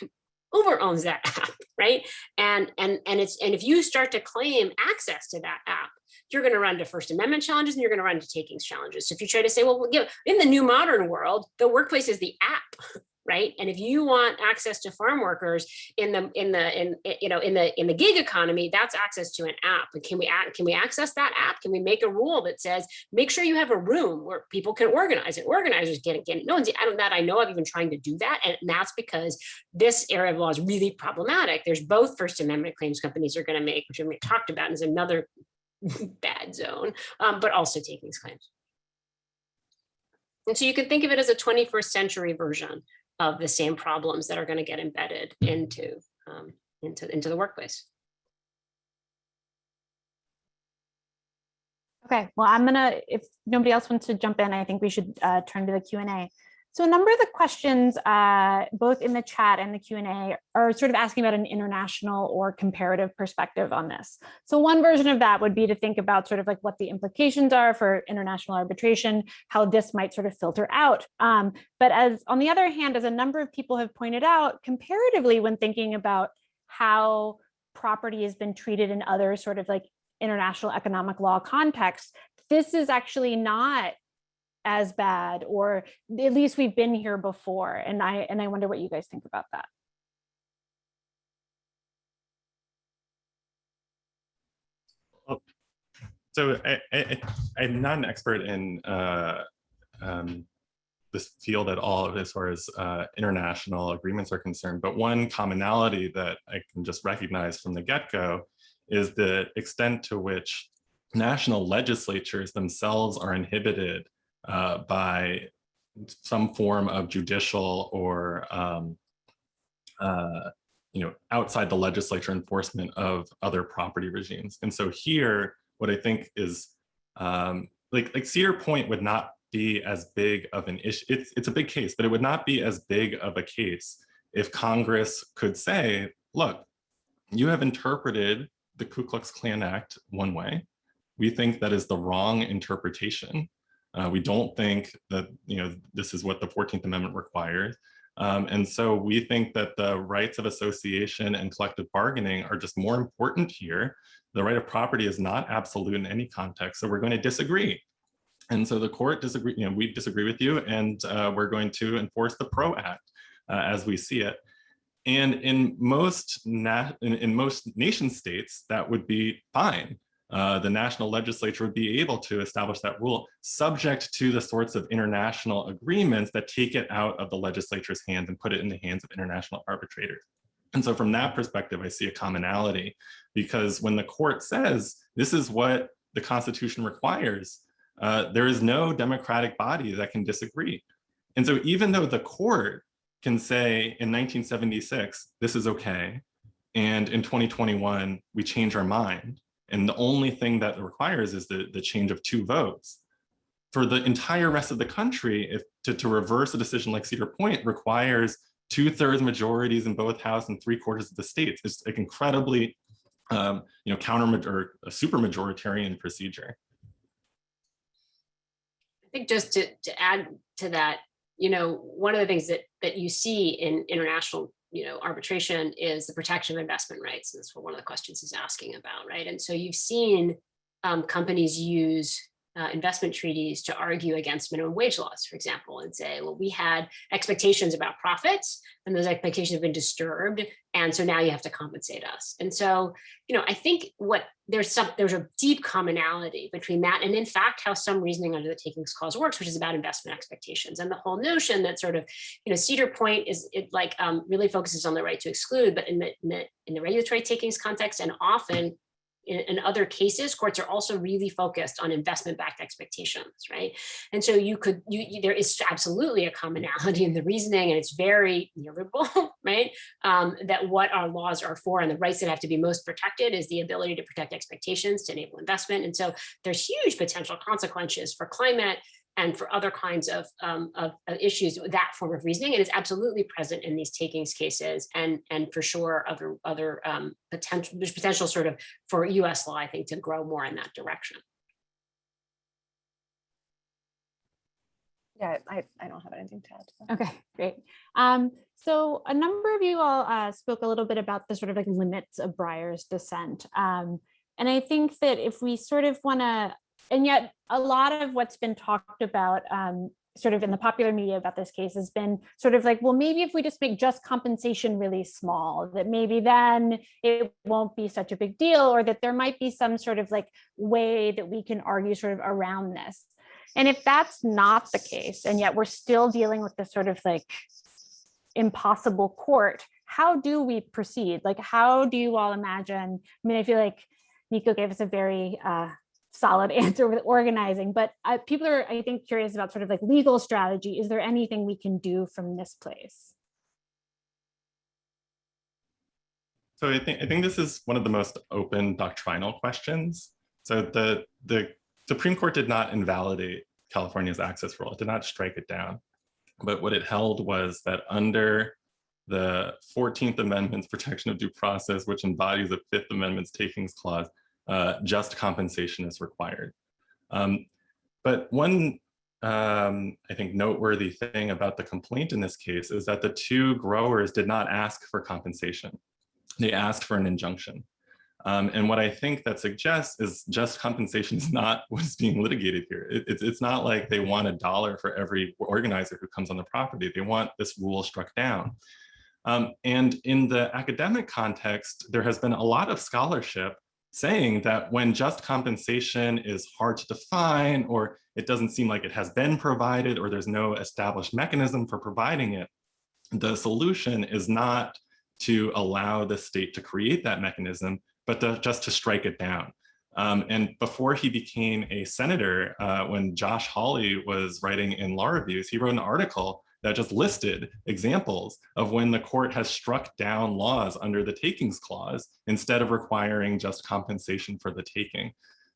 Uber owns that app, right? And if you start to claim access to that app, you're going to run into First Amendment challenges and you're going to run into takings challenges. So if you try to say, well, in the new modern world, the workplace is the app, right? And if you want access to farm workers in the gig economy, that's access to an app. But can we access that app? Can we make a rule that says make sure you have a room where people can organize and organizers get it? No one's I know of even trying to do that, and that's because this area of law is really problematic. There's both First Amendment claims companies are going to make, which we talked about, and is another bad zone, but also takings claims. And so you can think of it as a 21st century version of the same problems that are going to get embedded into the workplace. Okay, well, if nobody else wants to jump in, I think we should turn to the Q&A. So a number of the questions, both in the chat and the Q&A, are sort of asking about an international or comparative perspective on this. So one version of that would be to think about sort of like what the implications are for international arbitration, how this might sort of filter out. But as on the other hand, as a number of people have pointed out, comparatively, when thinking about how property has been treated in other sort of like international economic law contexts, this is actually not as bad, or at least we've been here before. And I wonder what you guys think about that. So I'm not an expert in this field at all as far as international agreements are concerned, but one commonality that I can just recognize from the get-go is the extent to which national legislatures themselves are inhibited by some form of judicial or outside the legislature enforcement of other property regimes. And so here, what I think is like Cedar Point would not be as big of an issue. It's a big case, but it would not be as big of a case if Congress could say, look, you have interpreted the Ku Klux Klan Act one way. We think that is the wrong interpretation. We don't think that this is what the 14th Amendment requires. And so we think that the rights of association and collective bargaining are just more important here. The right of property is not absolute in any context, so we're going to disagree. And so the court disagree, we disagree with you, and we're going to enforce the PRO Act as we see it. And in most nation states, that would be fine. The national legislature would be able to establish that rule, subject to the sorts of international agreements that take it out of the legislature's hands and put it in the hands of international arbitrators. And so from that perspective, I see a commonality, because when the court says this is what the Constitution requires, there is no democratic body that can disagree. And so even though the court can say in 1976, this is okay, and in 2021, we change our mind, and the only thing that it requires is the change of 2 votes. For the entire rest of the country, to reverse a decision like Cedar Point requires 2/3 majorities in both House and 3/4 of the states. It's like incredibly, or a super majoritarian procedure. I think just to add to that, one of the things that you see in international arbitration is the protection of investment rights. That's what one of the questions is asking about, right? And so you've seen companies use investment treaties to argue against minimum wage laws, for example, and say, well, we had expectations about profits and those expectations have been disturbed. And so now you have to compensate us. And so, I think there's a deep commonality between that and in fact, how some reasoning under the takings clause works, which is about investment expectations. And the whole notion that sort of, Cedar Point really focuses on the right to exclude, but in the regulatory takings context, and often in other cases, courts are also really focused on investment-backed expectations, right? And so there is absolutely a commonality in the reasoning, and it's very neoliberal, right? That what our laws are for and the rights that have to be most protected is the ability to protect expectations to enable investment. And so there's huge potential consequences for climate and for other kinds of issues with that form of reasoning. And it's absolutely present in these takings cases, and for sure other potential, there's potential sort of for US law, I think, to grow more in that direction. Yeah, I don't have anything to add to that. Okay, great. So a number of you all spoke a little bit about the sort of like limits of Breyer's dissent. And I think that if we sort of want to, and yet a lot of what's been talked about sort of in the popular media about this case has been sort of like, well, maybe if we just make just compensation really small, that maybe then it won't be such a big deal, or that there might be some sort of like way that we can argue sort of around this. And if that's not the case, and yet we're still dealing with this sort of like impossible court, how do we proceed? Like, how do you all imagine? I mean, I feel like Nico gave us a very solid answer with organizing, but people are, I think, curious about sort of like legal strategy. Is there anything we can do from this place? So I think this is one of the most open doctrinal questions. So the Supreme Court did not invalidate California's access rule. It did not strike it down. But what it held was that under the 14th Amendment's protection of due process, which embodies the 5th Amendment's takings clause, just compensation is required. But one, I think, noteworthy thing about the complaint in this case is that the two growers did not ask for compensation. They asked for an injunction. And what I think that suggests is just compensation is not what's being litigated here. It's not like they want $1 for every organizer who comes on the property. They want this rule struck down. And in the academic context, there has been a lot of scholarship saying that when just compensation is hard to define, or it doesn't seem like it has been provided, or there's no established mechanism for providing it, the solution is not to allow the state to create that mechanism, but just to strike it down. And before he became a senator, when Josh Hawley was writing in Law Reviews, he wrote an article that just listed examples of when the court has struck down laws under the takings clause instead of requiring just compensation for the taking.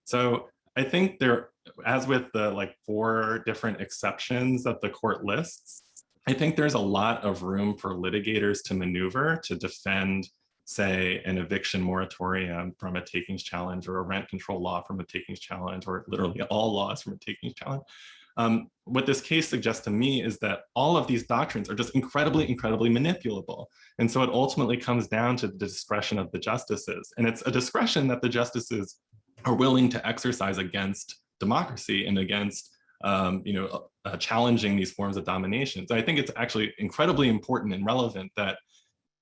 So I think there, as with the 4 different exceptions that the court lists, I think there's a lot of room for litigators to maneuver to defend, say, an eviction moratorium from a takings challenge, or a rent control law from a takings challenge, or literally all laws from a takings challenge. What this case suggests to me is that all of these doctrines are just incredibly, incredibly manipulable. And so it ultimately comes down to the discretion of the justices. And it's a discretion that the justices are willing to exercise against democracy and against challenging these forms of domination. So I think it's actually incredibly important and relevant that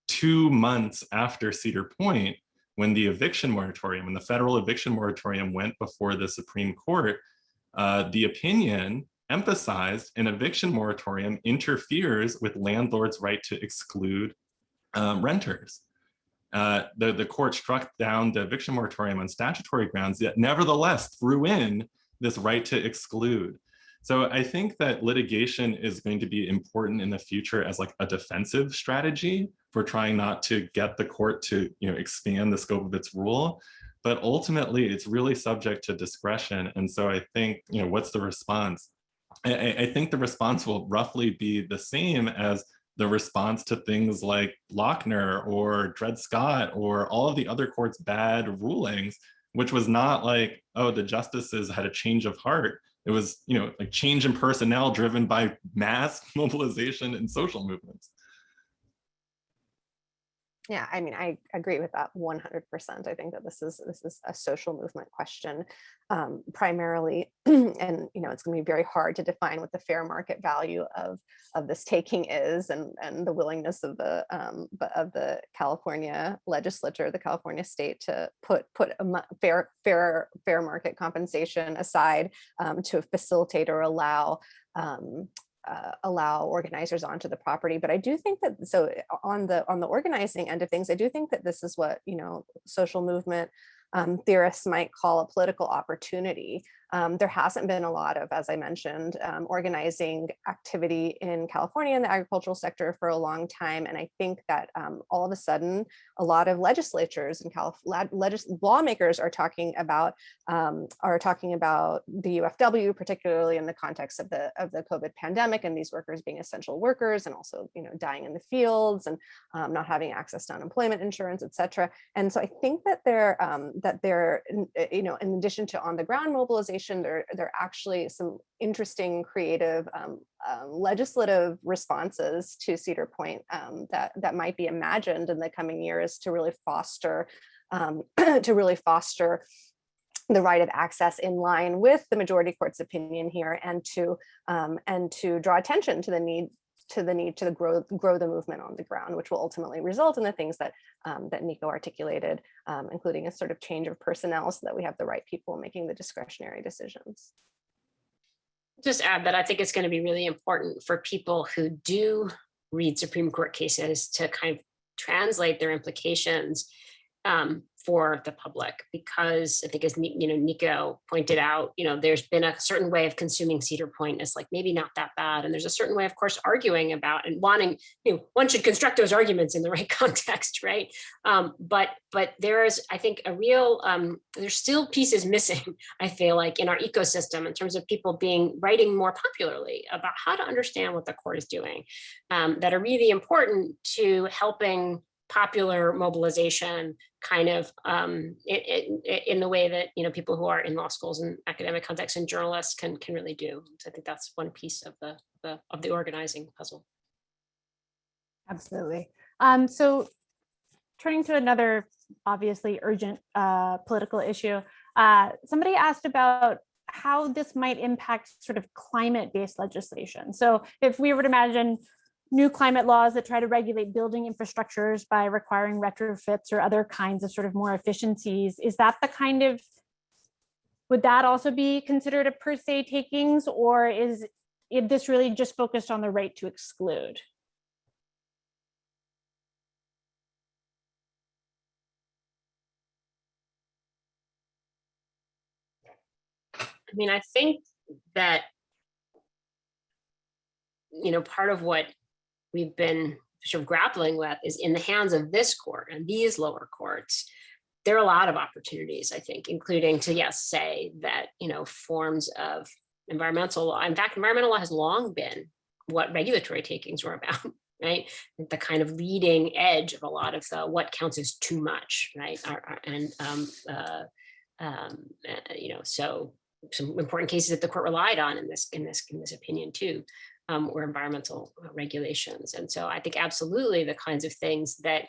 2 months after Cedar Point, when the eviction moratorium, when the federal eviction moratorium went before the Supreme Court, the opinion emphasized an eviction moratorium interferes with landlords' right to exclude renters. The court struck down the eviction moratorium on statutory grounds, yet nevertheless threw in this right to exclude. So I think that litigation is going to be important in the future as a defensive strategy for trying not to get the court to expand the scope of its rule. But ultimately, it's really subject to discretion. And so I think, what's the response? I think the response will roughly be the same as the response to things like Lochner or Dred Scott or all of the other courts' bad rulings, which was not like, oh, the justices had a change of heart. It was, change in personnel driven by mass mobilization and social movements. Yeah, I mean, I agree with that 100%. I think that this is a social movement question primarily, and it's going to be very hard to define what the fair market value of this taking is, and the willingness of the California legislature, the California state, to put a fair market compensation aside to facilitate or allow organizers onto the property. But I do think that, so on the organizing end of things, I do think that this is what social movement theorists might call a political opportunity. There hasn't been a lot of, as I mentioned, organizing activity in California in the agricultural sector for a long time. And I think that all of a sudden, a lot of legislatures and lawmakers are talking about the UFW, particularly in the context of the COVID pandemic, and these workers being essential workers, and also dying in the fields, and not having access to unemployment insurance, et cetera. And so I think that they're in addition to on the ground mobilization, there are actually some interesting, creative legislative responses to Cedar Point that might be imagined in the coming years to really foster the right of access in line with the majority court's opinion here, and to draw attention to the need to grow the movement on the ground, which will ultimately result in the things that Nico articulated, including a sort of change of personnel so that we have the right people making the discretionary decisions. Just add that I think it's going to be really important for people who do read Supreme Court cases to kind of translate their implications for the public, because I think, as Nico pointed out, there's been a certain way of consuming Cedar Point as like maybe not that bad, and there's a certain way, of course, arguing about and wanting, one should construct those arguments in the right context, right? But there is, I think, a real there's still pieces missing, I feel like, in our ecosystem in terms of people writing more popularly about how to understand what the court is doing, that are really important to helping popular mobilization kind of in the way that people who are in law schools and academic contexts and journalists can really do. So I think that's one piece of the organizing puzzle. Absolutely. So turning to another obviously urgent political issue, somebody asked about how this might impact sort of climate-based legislation. So if we were to imagine new climate laws that try to regulate building infrastructures by requiring retrofits or other kinds of sort of more efficiencies, is that the kind of, would that also be considered a per se takings, or is this really just focused on the right to exclude? I mean, I think that, part of what we've been sort of grappling with is in the hands of this court and these lower courts, there are a lot of opportunities, I think, including to, yes, say that, forms of environmental law. In fact, environmental law has long been what regulatory takings were about, right? The kind of leading edge of a lot of what counts as too much, right? So some important cases that the court relied on in this opinion too, were environmental regulations. And so I think absolutely the kinds of things that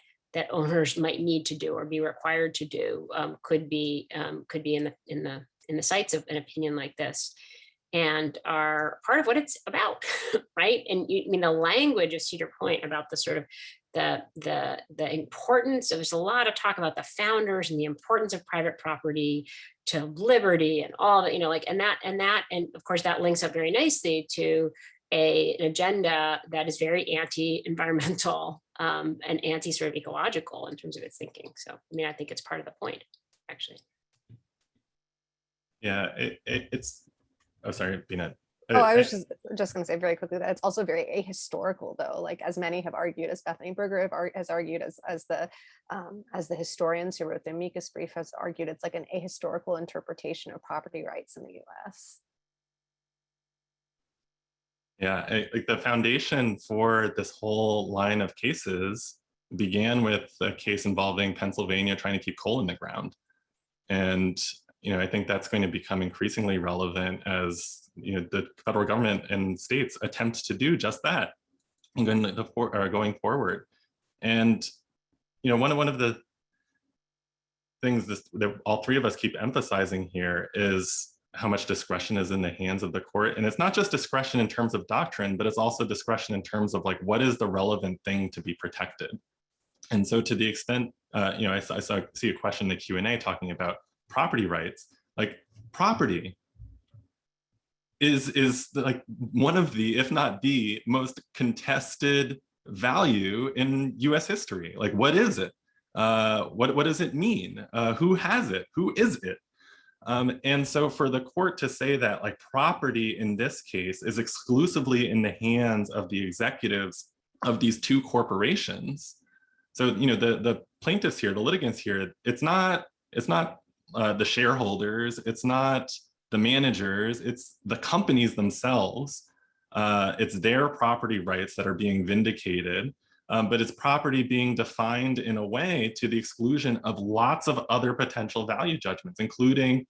owners might need to do or be required to do could be in the sights of an opinion like this, and are part of what it's about, right? And the language of Cedar Point about the sort of the importance of, there's a lot of talk about the founders and the importance of private property to liberty and all that, and of course that links up very nicely to an agenda that is very anti-environmental and anti sort of ecological in terms of its thinking. So I think it's part of the point, actually. Yeah, it's, oh, sorry, Bina. Oh, I was just going to say very quickly that it's also very ahistorical, though. Like, as many have argued, as Bethany Berger has argued, as the historians who wrote the amicus brief has argued, it's like an ahistorical interpretation of property rights in the U.S. Yeah, like the foundation for this whole line of cases began with a case involving Pennsylvania trying to keep coal in the ground, and I think that's going to become increasingly relevant as the federal government and states attempt to do just that going forward. And one of the things that all three of us keep emphasizing here is how much discretion is in the hands of the court. And it's not just discretion in terms of doctrine, but it's also discretion in terms of like, what is the relevant thing to be protected? And so to the extent, I see a question in the Q&A talking about property rights, like property is like one of the, if not the most contested value in US history. Like, what is it? What does it mean? Who has it? Who is it? And so for the court to say that like property in this case is exclusively in the hands of the executives of these two corporations. So, the plaintiffs here, the litigants here, it's not the shareholders, it's not the managers, it's the companies themselves. It's their property rights that are being vindicated, but it's property being defined in a way to the exclusion of lots of other potential value judgments, including,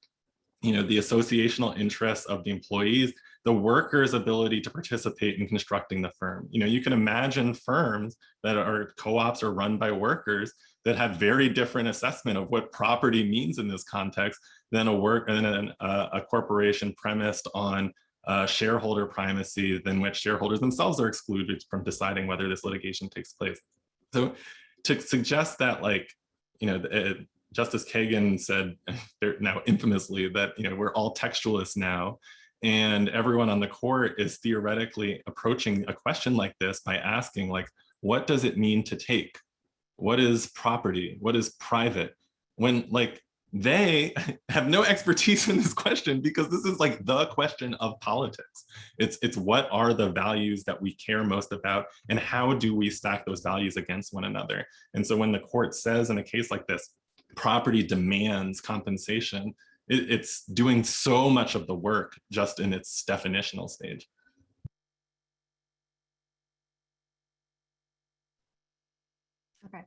the associational interests of the employees, the workers' ability to participate in constructing the firm. You can imagine firms that are co-ops or run by workers that have very different assessment of what property means in this context than a corporation premised on shareholder primacy, than which shareholders themselves are excluded from deciding whether this litigation takes place. So to suggest that, like, Justice Kagan said now infamously that, we're all textualists now, and everyone on the court is theoretically approaching a question like this by asking, like, what does it mean to take? What is property? What is private? when like they have no expertise in this question, because this is like the question of politics. It's what are the values that we care most about, and how do we stack those values against one another? And so when the court says in a case like this, property demands compensation, it's doing so much of the work just in its definitional stage. Okay,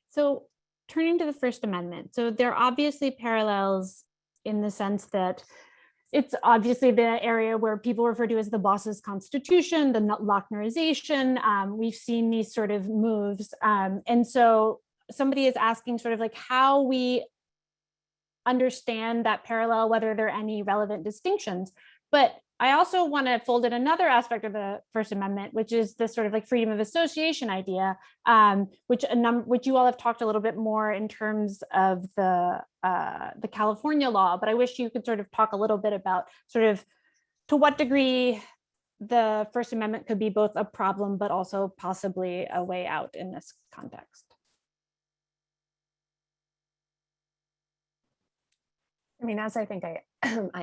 so turning to the First Amendment. So there are obviously parallels in the sense that it's obviously the area where people refer to as the boss's constitution, the Lochnerization. We've seen these sort of moves. And so somebody is asking sort of like how we understand that parallel, whether there are any relevant distinctions. But I also want to fold in another aspect of the First Amendment, which is this sort of like freedom of association idea, which you all have talked a little bit more in terms of the California law. But I wish you could sort of talk a little bit about sort of to what degree the First Amendment could be both a problem, but also possibly a way out in this context. I mean, as I think I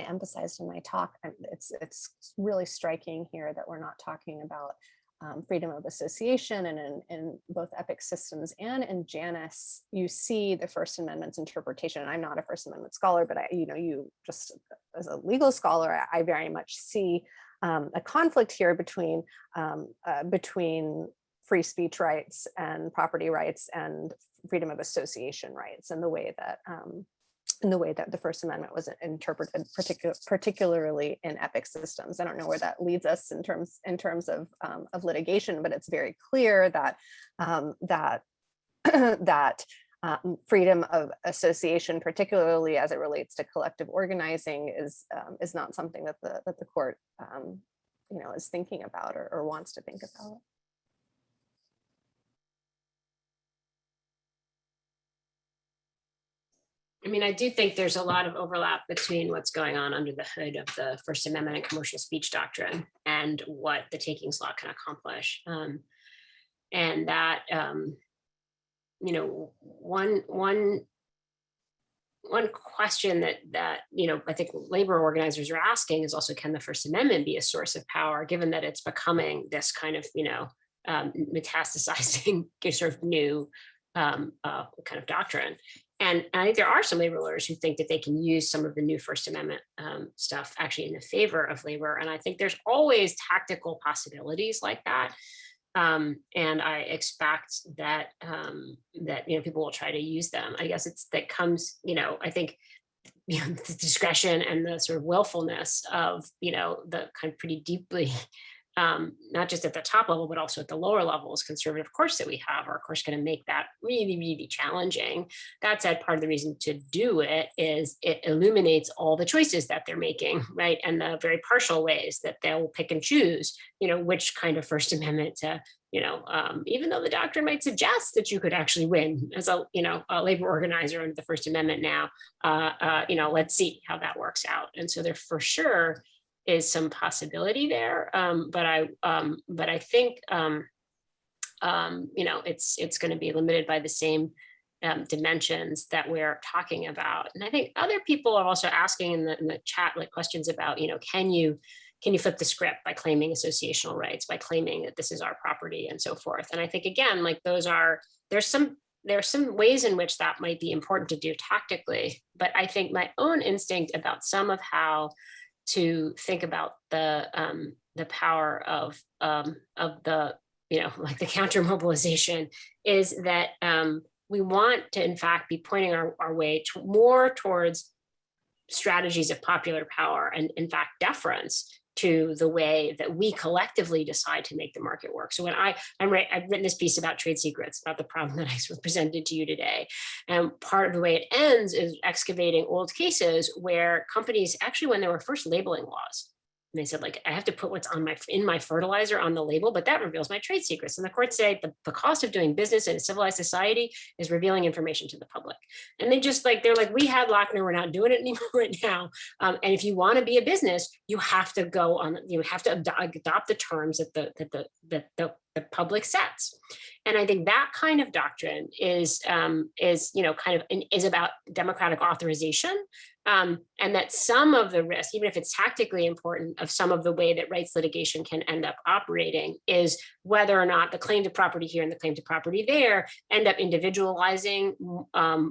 emphasized in my talk, it's really striking here that we're not talking about freedom of association, and in both EPIC systems and in Janus, you see the First Amendment's interpretation. And I'm not a First Amendment scholar, but you just as a legal scholar, I very much see a conflict here between free speech rights and property rights and freedom of association rights, and the way that the First Amendment was interpreted, particularly in EPIC systems. I don't know where that leads us in terms of litigation, but it's very clear that freedom of association, particularly as it relates to collective organizing, is not something that the court is thinking about or wants to think about. I mean, I do think there's a lot of overlap between what's going on under the hood of the First Amendment and commercial speech doctrine and what the takings law can accomplish. And that, one question that I think labor organizers are asking is also, can the First Amendment be a source of power, given that it's becoming this kind of, metastasizing sort of new kind of doctrine? And I think there are some labor lawyers who think that they can use some of the new First Amendment stuff actually in the favor of labor. And I think there's always tactical possibilities like that. And I expect that people will try to use them. I guess I think the discretion and the sort of willfulness of the kind of pretty deeply not just at the top level, but also at the lower levels, conservative courts that we have are, of course, going to make that really, really challenging. That said, part of the reason to do it is it illuminates all the choices that they're making, right? And the very partial ways that they'll pick and choose, which kind of First Amendment to, even though the doctrine might suggest that you could actually win as a labor organizer under the First Amendment now, let's see how that works out. And so there for sure is some possibility there, but I think it's going to be limited by the same dimensions that we're talking about. And I think other people are also asking in the chat like questions about can you flip the script by claiming associational rights, by claiming that this is our property and so forth. And I think again, like there's some ways in which that might be important to do tactically, but I think my own instinct about some of how to think about the power of the the counter mobilization is that we want to in fact be pointing our way more towards strategies of popular power and in fact deference to the way that we collectively decide to make the market work. So when I've written this piece about trade secrets, about the problem that I sort of presented to you today. And part of the way it ends is excavating old cases where companies, actually when there were first labeling laws, they said, like, I have to put what's in my fertilizer on the label, but that reveals my trade secrets. And the courts say the cost of doing business in a civilized society is revealing information to the public. And they're like, we had Lochner, we're not doing it anymore right now. And if you want to be a business, you have to adopt the terms that the public sets. And I think that kind of doctrine is about democratic authorization. And that some of the risk, even if it's tactically important, of some of the way that rights litigation can end up operating is whether or not the claim to property here and the claim to property there end up individualizing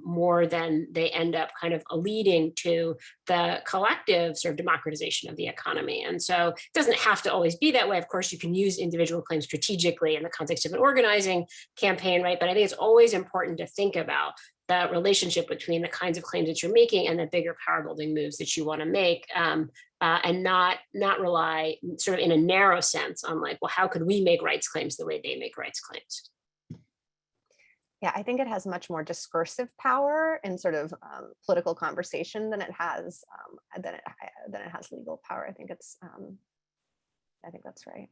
more than they end up kind of leading to the collective sort of democratization of the economy. And so it doesn't have to always be that way. Of course, you can use individual claims strategically in the context of an organizing campaign, right? But I think it's always important to think about the relationship between the kinds of claims that you're making and the bigger power building moves that you want to make, and not rely sort of in a narrow sense on like, well, how could we make rights claims the way they make rights claims? Yeah, I think it has much more discursive power in sort of political conversation than it has legal power. I think that's right.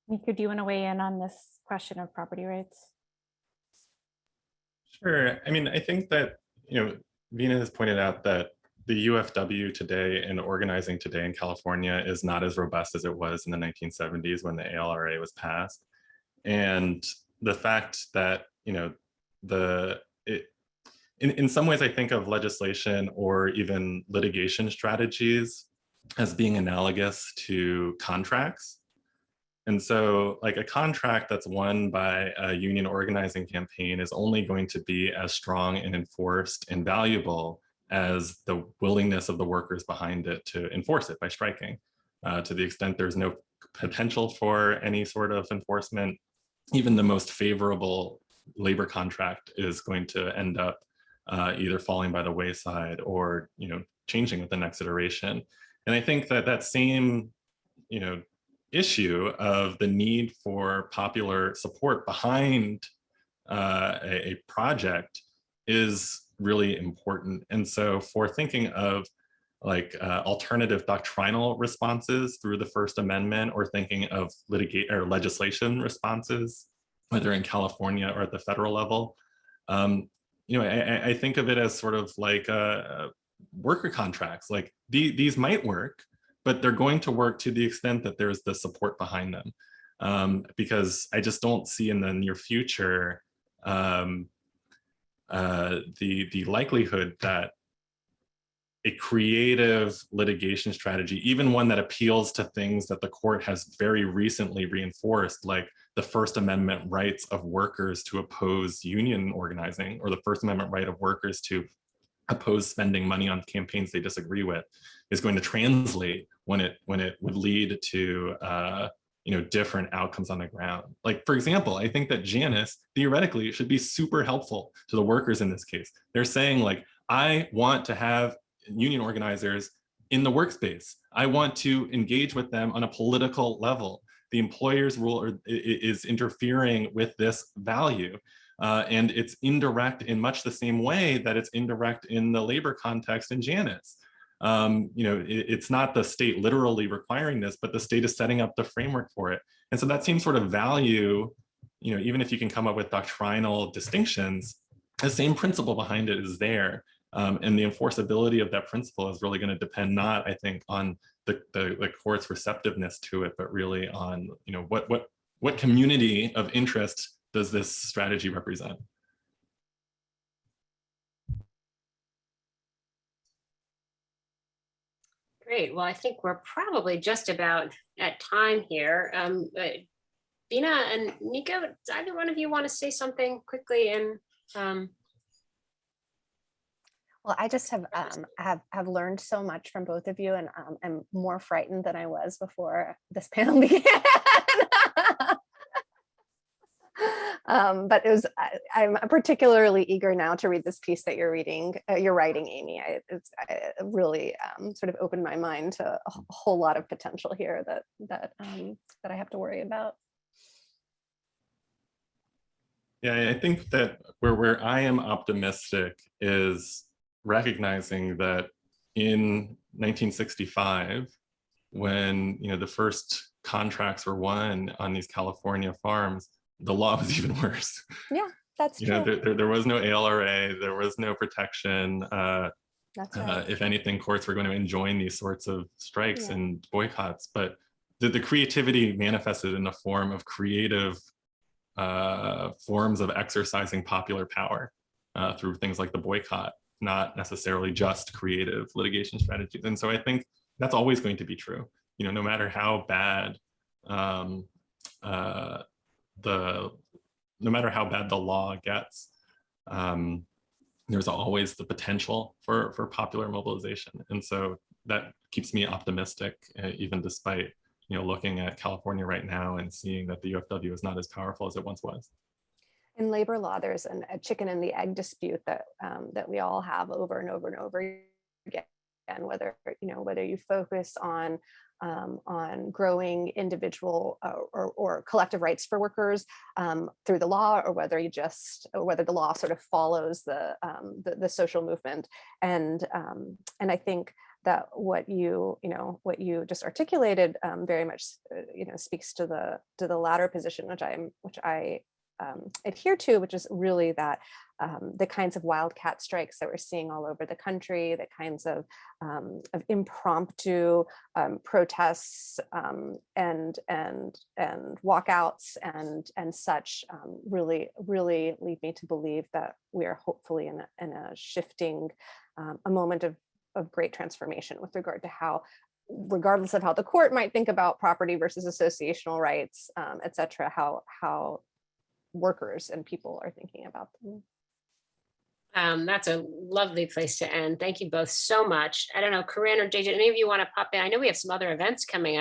Mika, do you want to weigh in on this question of property rights? Sure. I mean, I think that, Veena has pointed out that the UFW today and organizing today in California is not as robust as it was in the 1970s when the ALRA was passed. And the fact that, in some ways, I think of legislation or even litigation strategies as being analogous to contracts. And so like a contract that's won by a union organizing campaign is only going to be as strong and enforced and valuable as the willingness of the workers behind it to enforce it by striking. To the extent there's no potential for any sort of enforcement, even the most favorable labor contract is going to end up either falling by the wayside or changing with the next iteration. And I think that same issue of the need for popular support behind a project is really important. And so for thinking of like alternative doctrinal responses through the First Amendment, or thinking of legislation responses, whether in California or at the federal level, I think of it as sort of like worker contracts. Like these might work, but they're going to work to the extent that there's the support behind them. Because I just don't see in the near future the likelihood that a creative litigation strategy, even one that appeals to things that the court has very recently reinforced, like the First Amendment rights of workers to oppose union organizing, or the First Amendment right of workers to oppose spending money on campaigns they disagree with, is going to translate when it would lead to different outcomes on the ground. Like, for example, I think that Janus theoretically should be super helpful to the workers in this case. They're saying like, I want to have union organizers in the workspace. I want to engage with them on a political level. The employer's rule is interfering with this value. And it's indirect in much the same way that it's indirect in the labor context in Janus. It's not the state literally requiring this, but the state is setting up the framework for it. And so that same sort of value, even if you can come up with doctrinal distinctions, the same principle behind it is there. And the enforceability of that principle is really going to depend not, I think, on the court's receptiveness to it, but really on, what community of interest does this strategy represent? Great. Well, I think we're probably just about at time here. Veena and Nico, does either one of you want to say something quickly? And well, I just have learned so much from both of you, and I'm more frightened than I was before this panel began. But I'm particularly eager now to read this piece that you're writing, Amy. It really sort of opened my mind to a whole lot of potential here that I have to worry about. Yeah, I think that where I am optimistic is recognizing that in 1965, when the first contracts were won on these California farms, the law was even worse. Yeah, that's true. There was no ALRA, there was no protection. That's right. If anything, courts were going to enjoin these sorts of strikes Yeah. and boycotts. But the creativity manifested in the form of creative forms of exercising popular power through things like the boycott, not necessarily just creative litigation strategies. And so I think that's always going to be true. No matter how bad no matter how bad the law gets, there's always the potential for popular mobilization. And so that keeps me optimistic, even despite looking at California right now and seeing that the UFW is not as powerful as it once was. In labor law, there's a chicken and the egg dispute that that we all have over and over and over again. And whether you focus on growing individual or collective rights for workers through the law, or whether the law sort of follows the social movement. And I think that what you just articulated very much speaks to the latter position, which I adhere to, which is really that the kinds of wildcat strikes that we're seeing all over the country, the kinds of impromptu protests and walkouts and such really lead me to believe that we are hopefully in a shifting, a moment of great transformation with regard to how, regardless of how the court might think about property versus associational rights, et cetera, how workers and people are thinking about them. That's a lovely place to end. Thank you both so much. I don't know, Corinne or JJ, any of you want to pop in? I know we have some other events coming up